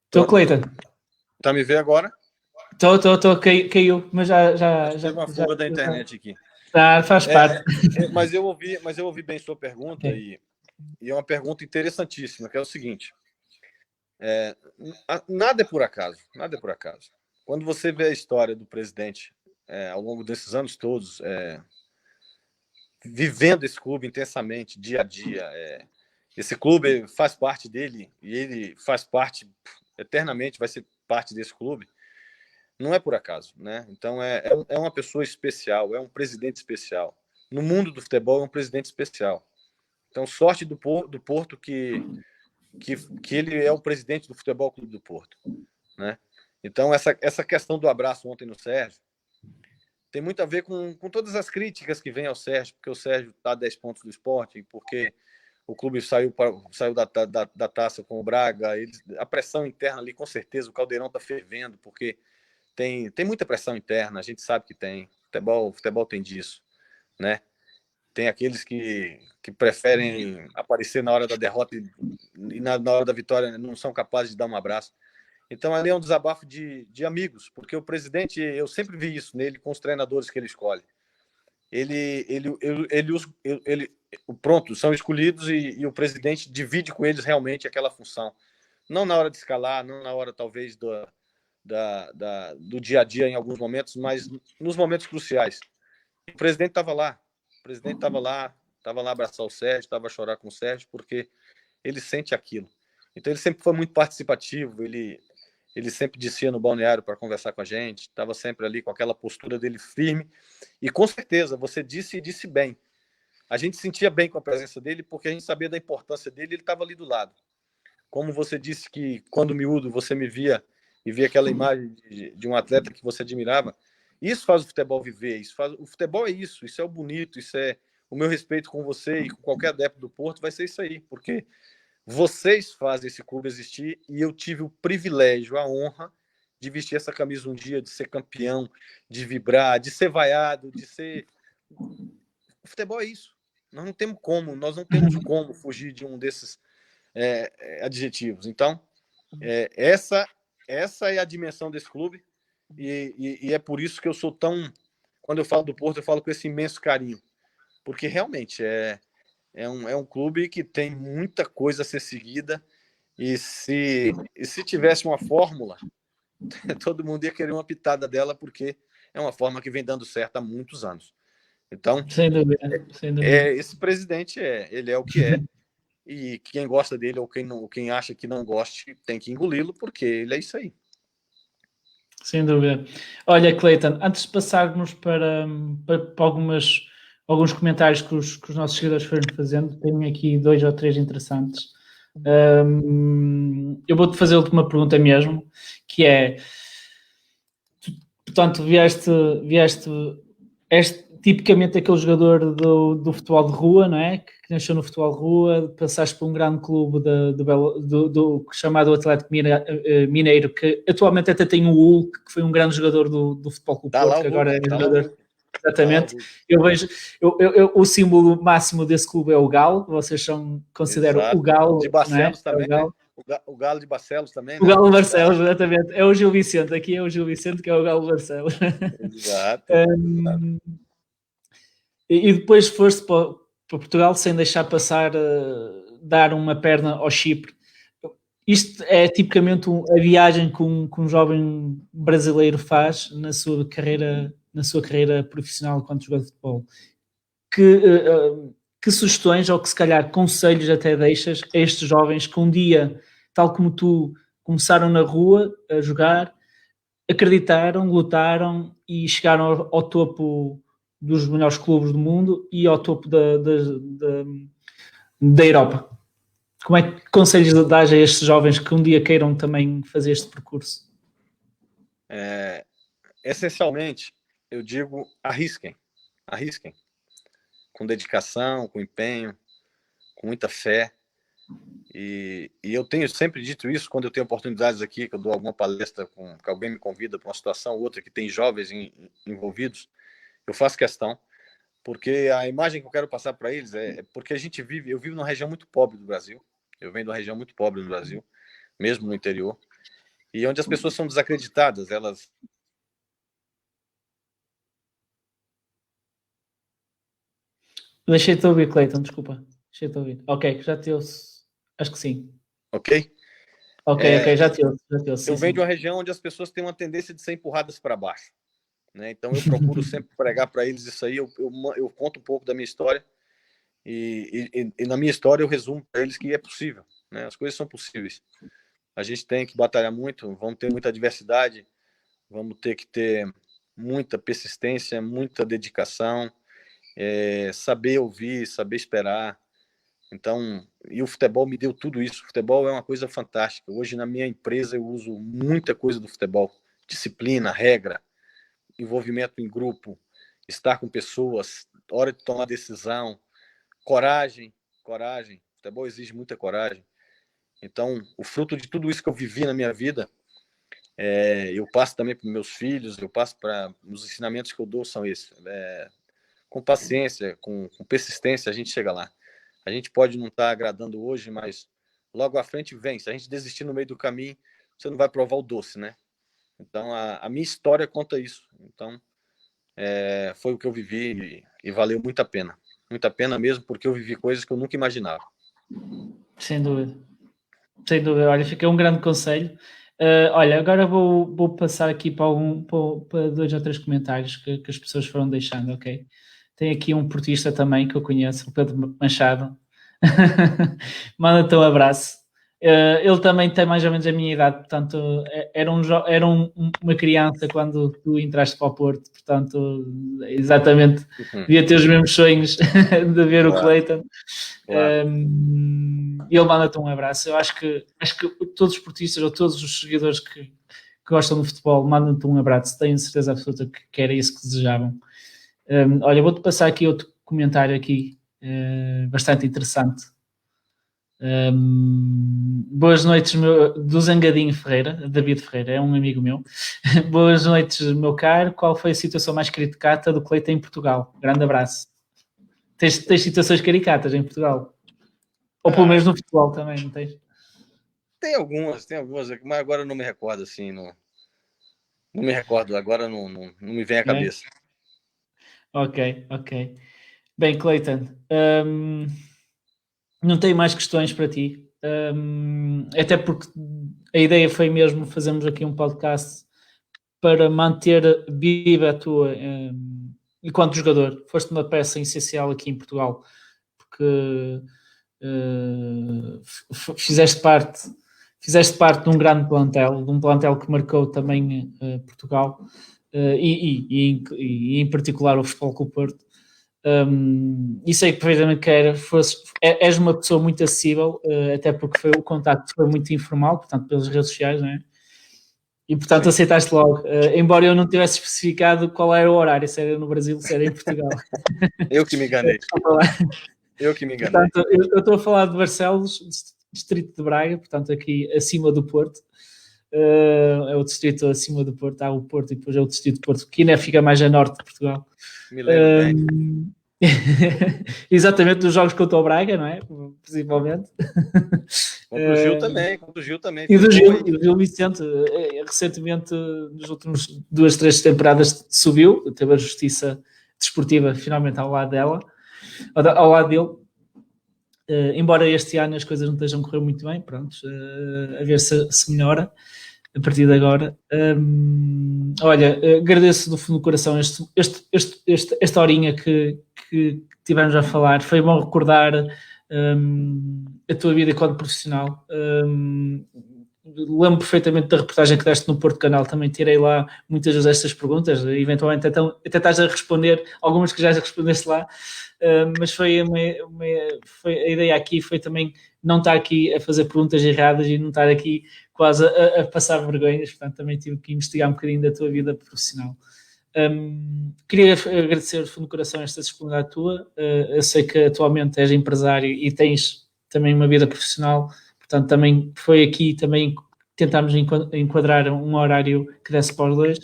Estou, Cleiton. Tá me vendo agora? Estou, caiu, mas já Teve uma fuga da internet aqui. Tá, faz parte. Mas eu ouvi bem sua pergunta e é uma pergunta interessantíssima, que é o seguinte: nada é por acaso, nada é por acaso. Quando você vê a história do presidente ao longo desses anos todos, vivendo esse clube intensamente, dia a dia, esse clube faz parte dele e ele faz parte eternamente, vai ser parte desse clube. Não é por acaso, né? Então é uma pessoa especial, é um presidente especial. No mundo do futebol é um presidente especial. Então sorte do Porto que ele é o presidente do Futebol Clube do Porto, né? Então essa questão do abraço ontem no Sérgio tem muito a ver com todas as críticas que vêm ao Sérgio, porque o Sérgio está a 10 pontos do Sporting, porque o clube saiu da taça com o Braga, a pressão interna ali, com certeza, o Caldeirão está fervendo, porque tem muita pressão interna, a gente sabe que tem. Futebol tem disso, né? Tem aqueles que preferem aparecer na hora da derrota e na hora da vitória não são capazes de dar um abraço. Então, ali é um desabafo de amigos, porque o presidente, eu sempre vi isso nele com os treinadores que ele escolhe. Pronto, são escolhidos e o presidente divide com eles realmente aquela função. Não na hora de escalar, não na hora, talvez, do dia a dia em alguns momentos, mas nos momentos cruciais. O presidente estava lá. O presidente estava lá abraçar o Sérgio, estava a chorar com o Sérgio, porque ele sente aquilo. Então, ele sempre foi muito participativo, ele sempre descia no balneário para conversar com a gente, estava sempre ali com aquela postura dele firme. E com certeza, você disse bem. A gente sentia bem com a presença dele, porque a gente sabia da importância dele, ele estava ali do lado. como você disse que quando miúdo você me via e via aquela imagem de um atleta que você admirava, isso faz o futebol viver, o futebol é isso é o bonito, isso é o meu respeito com você e com qualquer adepto do Porto vai ser isso aí, porque vocês fazem esse clube existir e eu tive o privilégio, a honra de vestir essa camisa um dia, de ser campeão, de vibrar, de ser vaiado, de ser... O futebol é isso. Nós não temos como fugir de um desses adjetivos. Então, essa é a dimensão desse clube e é por isso que eu sou tão... Quando eu falo do Porto, eu falo com esse imenso carinho. Porque realmente é um clube que tem muita coisa a ser seguida e se tivesse uma fórmula, todo mundo ia querer uma pitada dela, porque é uma forma que vem dando certo há muitos anos. Então, sem dúvida. Esse presidente ele é o que é, e quem gosta dele ou quem acha que não goste tem que engoli-lo, porque ele é isso aí. Sem dúvida. Olha, Cleiton, antes de passarmos para alguns comentários que os nossos seguidores foram fazendo, tenho aqui 2 ou 3 interessantes. Eu vou-te fazer a última pergunta mesmo, que é, portanto, vieste tipicamente aquele jogador do futebol de rua, não é? Que nasceu no futebol de rua, passaste por um grande clube do chamado Atlético Mineiro, que atualmente até tem o Hulk, que foi um grande jogador do futebol clube Porto, que agora é jogador. Exatamente. Eu vejo, o símbolo máximo desse clube é o Galo. Vocês consideram o Galo de Barcelos, não é? também, né? O Galo de Barcelos também, o Galo Barcelos, exatamente. É o Gil Vicente, aqui é o Gil Vicente que é o Galo Barcelos. Exato. E depois foste para Portugal sem deixar passar, dar uma perna ao Chipre. Isto é tipicamente a viagem que um jovem brasileiro faz na sua carreira profissional enquanto jogador de futebol. Que sugestões ou que se calhar conselhos até deixas a estes jovens que um dia, tal como tu, começaram na rua a jogar, acreditaram, lutaram e chegaram ao topo dos melhores clubes do mundo e ao topo da Europa? Como é que conselhos dás a estes jovens que um dia queiram também fazer este percurso? Essencialmente, eu digo, arrisquem, com dedicação, com empenho, com muita fé. E eu tenho sempre dito isso quando eu tenho oportunidades aqui, que eu dou alguma palestra, que alguém me convida para uma situação ou outra que tem jovens envolvidos, eu faço questão, porque a imagem que eu quero passar para eles é porque eu vivo numa região muito pobre do Brasil, eu venho de uma região muito pobre do Brasil, mesmo no interior, e onde as pessoas são desacreditadas, elas... Deixei-te ouvir, Cleiton, desculpa. Deixei-te ouvir. Ok, já te ouço. Acho que sim. Ok? Ok, já te ouço. Eu venho de uma região onde as pessoas têm uma tendência de ser empurradas para baixo, né? Então eu procuro sempre pregar para eles isso aí, eu conto um pouco da minha história, e na minha história eu resumo para eles que é possível, né? As coisas são possíveis. A gente tem que batalhar muito, vamos ter muita adversidade, vamos ter que ter muita persistência, muita dedicação, saber ouvir, saber esperar. Então, e o futebol me deu tudo isso. O futebol é uma coisa fantástica. Hoje na minha empresa eu uso muita coisa do futebol: disciplina, regra, envolvimento em grupo, estar com pessoas, hora de tomar decisão, coragem. O futebol exige muita coragem. Então, o fruto de tudo isso que eu vivi na minha vida, eu passo também para meus filhos, os ensinamentos que eu dou são esses. Com paciência, com persistência, a gente chega lá. A gente pode não estar agradando hoje, mas logo à frente vem. Se a gente desistir no meio do caminho, você não vai provar o doce, né? Então, a minha história conta isso. Então, foi o que eu vivi e valeu muito a pena. Muito a pena mesmo, porque eu vivi coisas que eu nunca imaginava. Sem dúvida. Olha, fica um grande conselho. Olha, agora vou passar aqui para 2 ou 3 comentários que as pessoas foram deixando, ok? Tem aqui um portista também que eu conheço, o Pedro Machado. Manda-te um abraço. Ele também tem mais ou menos a minha idade, portanto, era uma criança quando tu entraste para o Porto, portanto, exatamente, devia ter os mesmos sonhos de ver o Cleiton. ele manda-te um abraço. Eu acho que todos os esportistas ou todos os seguidores que gostam do futebol mandam-te um abraço. Tenho certeza absoluta que era isso que desejavam. Olha, vou-te passar aqui outro comentário aqui, bastante interessante. Boas noites, do Zangadinho Ferreira, David Ferreira, é um amigo meu. Boas noites, meu caro. Qual foi a situação mais caricata do Cleiton em Portugal? Grande abraço. Tens situações caricatas em Portugal? Ou pelo menos no futebol também, não tens? Tem algumas, mas agora eu não me recordo, assim, não me recordo, agora não me vem à cabeça. Ok. Bem, Cleiton, não tenho mais questões para ti, até porque a ideia foi mesmo fazermos aqui um podcast para manter viva a tua, enquanto jogador. Foste uma peça essencial aqui em Portugal, porque fizeste parte de um grande plantel, de um plantel que marcou também Portugal, e em particular o Futebol Clube Porto. E sei que perfeitamente que és uma pessoa muito acessível, até porque o contacto foi muito informal, portanto pelas redes sociais, não é? E portanto Sim. aceitaste logo, embora eu não tivesse especificado qual era o horário, se era no Brasil, se era em Portugal. Eu que me enganei. Portanto, eu estou a falar de Barcelos, distrito de Braga, portanto aqui acima do Porto. É o distrito acima do Porto, há o Porto e depois é o distrito de Porto, que ainda fica mais a norte de Portugal. Me lembro bem. Exatamente, dos jogos contra o Braga, não é? Principalmente. Contra o Gil também. E do Gil Vicente, recentemente, nos últimos 2-3 temporadas, subiu, teve a justiça desportiva finalmente ao lado dele. Embora este ano as coisas não estejam a correr muito bem, pronto, a ver se melhora a partir de agora. Olha, agradeço do fundo do coração esta horinha que tivemos a falar. Foi bom recordar a tua vida enquanto profissional. Lembro perfeitamente da reportagem que deste no Porto Canal, também tirei lá muitas destas perguntas, eventualmente até estás a responder algumas que já respondeste lá, mas foi a ideia aqui foi também não estar aqui a fazer perguntas erradas e não estar aqui quase a passar vergonhas, portanto também tive que investigar um bocadinho da tua vida profissional. Queria agradecer do fundo do coração esta disponibilidade tua. Eu sei que atualmente és empresário e tens também uma vida profissional, portanto também foi aqui também tentámos enquadrar um horário que desse para os dois.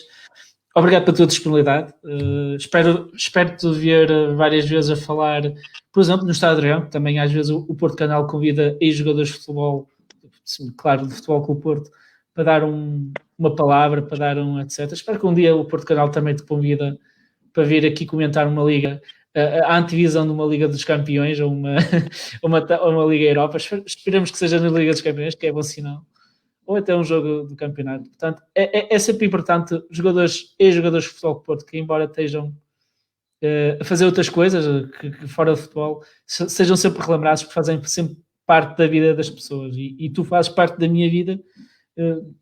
Obrigado pela tua disponibilidade. Espero-te ver várias vezes a falar, por exemplo, no Estádio Dragão, que também às vezes o Porto Canal convida ex-jogadores de futebol, claro, do Futebol Clube Porto, para dar uma palavra, para dar etc. Espero que um dia o Porto Canal também te convida para vir aqui comentar uma liga, a antevisão de uma Liga dos Campeões ou uma Liga Europa. Esperemos que seja na Liga dos Campeões, que é bom sinal. Ou até um jogo do campeonato. Portanto, é sempre importante ex-jogadores de futebol de Porto, que embora estejam a fazer outras coisas que fora do futebol, sejam sempre relembrados, porque fazem sempre parte da vida das pessoas. E tu fazes parte da minha vida,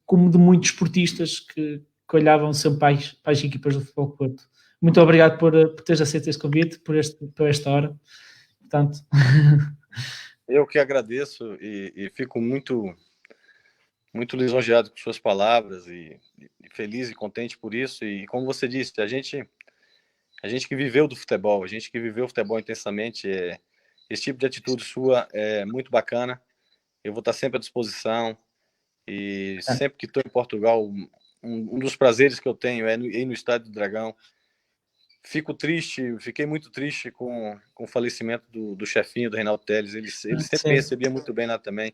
como de muitos esportistas que olhavam sempre para as equipas do Futebol de Porto. Muito obrigado por teres aceito este convite, por esta hora. Portanto... Eu que agradeço e fico muito lisonjeado com suas palavras e feliz e contente por isso. E como você disse, a gente que viveu do futebol, a gente que viveu o futebol intensamente, esse tipo de atitude sua é muito bacana. Eu vou estar sempre à disposição e sempre que estou em Portugal, um dos prazeres que eu tenho é ir no Estádio do Dragão. Fiquei muito triste com o falecimento do chefinho, do Reinaldo Telles. Ele sempre me recebia muito bem lá também.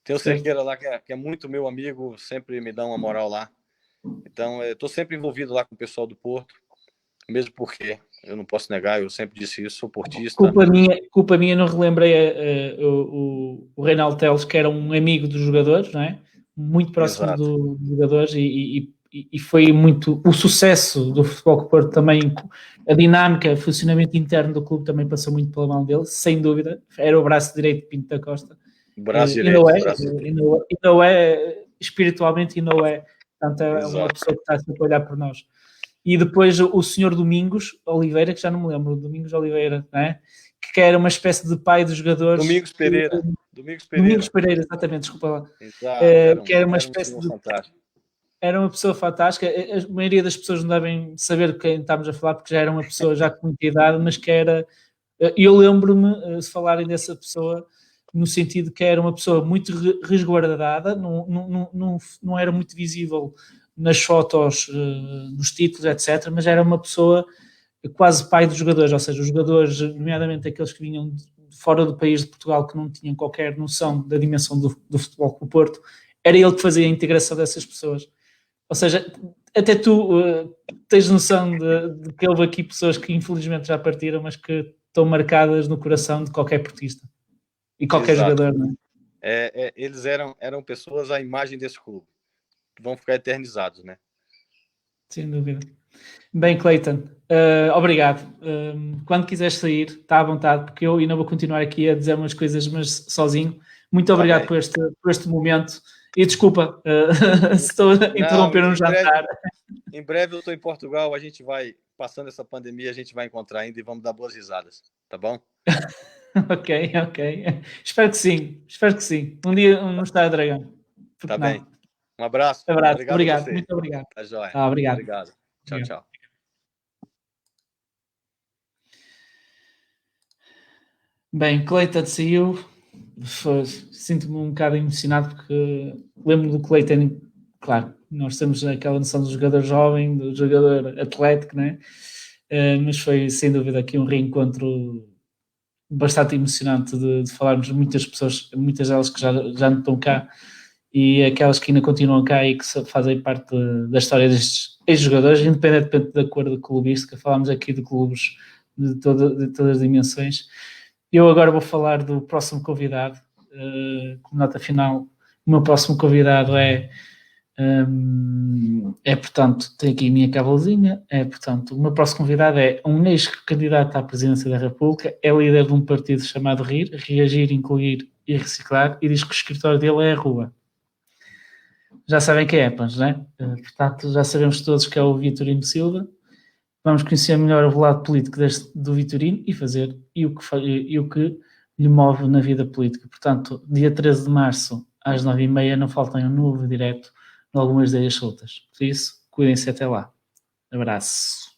Tem o Cerqueira lá, que é muito meu amigo, sempre me dá uma moral lá. Então, eu estou sempre envolvido lá com o pessoal do Porto, mesmo porque, eu não posso negar, eu sempre disse isso, sou portista. Culpa minha, não relembrei o Reinaldo Telles, que era um amigo dos jogadores, não é? Muito próximo dos jogadores e foi muito... O sucesso do Futebol Clube Porto também, a dinâmica, o funcionamento interno do clube também passou muito pela mão dele, sem dúvida. Era o braço direito de Pinto da Costa. Braço direito. E não é espiritualmente, e não é. Portanto, é uma pessoa que está sempre a olhar por nós. E depois o senhor Domingos Oliveira, que já não me lembro, Domingos Oliveira, não é? Que era uma espécie de pai dos jogadores. Domingos Pereira. Domingos Pereira. Domingos Pereira, exatamente, desculpa lá. Exato, Que era uma um espécie senhor de... fantástico. Era uma pessoa fantástica. A maioria das pessoas não devem saber de quem estamos a falar, porque já era uma pessoa já com muita idade, mas que era... Eu lembro-me de falarem dessa pessoa no sentido que era uma pessoa muito resguardada, não era muito visível nas fotos, nos títulos, etc., mas era uma pessoa quase pai dos jogadores, ou seja, os jogadores, nomeadamente aqueles que vinham de fora do país de Portugal, que não tinham qualquer noção da dimensão do futebol com o Porto, era ele que fazia a integração dessas pessoas. Ou seja, até tu tens noção de que houve aqui pessoas que infelizmente já partiram, mas que estão marcadas no coração de qualquer portista e qualquer Exato. jogador, não é? Eles eram pessoas à imagem desse clube, que vão ficar eternizados, né? Sem dúvida. Bem, Cleiton, obrigado. Quando quiseres sair, está à vontade, porque eu ainda vou continuar aqui a dizer umas coisas, mas sozinho. Muito obrigado por este momento. E desculpa se estou a interromper um jantar. Em breve eu estou em Portugal, a gente vai, passando essa pandemia, a gente vai encontrar ainda e vamos dar boas risadas, tá bom? Ok. Espero que sim. Um dia no Estádio Dragão. Tá bem. Um abraço. Obrigado. Muito obrigado. Tá joia. Obrigado. Tchau. Bem, Cleiton saiu. Sinto-me um bocado emocionado porque lembro do Cleiton. Claro, nós temos aquela noção do jogador jovem, do jogador atlético, né? Mas foi sem dúvida aqui um reencontro bastante emocionante de falarmos de muitas pessoas, muitas delas que já não estão cá e aquelas que ainda continuam cá e que fazem parte da história destes ex-jogadores, independentemente da cor do clubística. Falámos aqui de clubes de todas as dimensões. Eu agora vou falar do próximo convidado. Como nota final, o meu próximo convidado portanto, tem aqui a minha cavalezinha, portanto, o meu próximo convidado é um ex-candidato à presidência da República, é líder de um partido chamado RIR, Reagir, Incluir e Reciclar, e diz que o escritório dele é a rua. Já sabem quem é, pois, não é? Portanto, já sabemos todos que é o Vitorino Silva. Vamos conhecer melhor o lado político do Vitorino e o que lhe move na vida política. Portanto, dia 13 de março, às 9h30, não faltem um novo direto de algumas ideias soltas. Por isso, cuidem-se até lá. Abraço.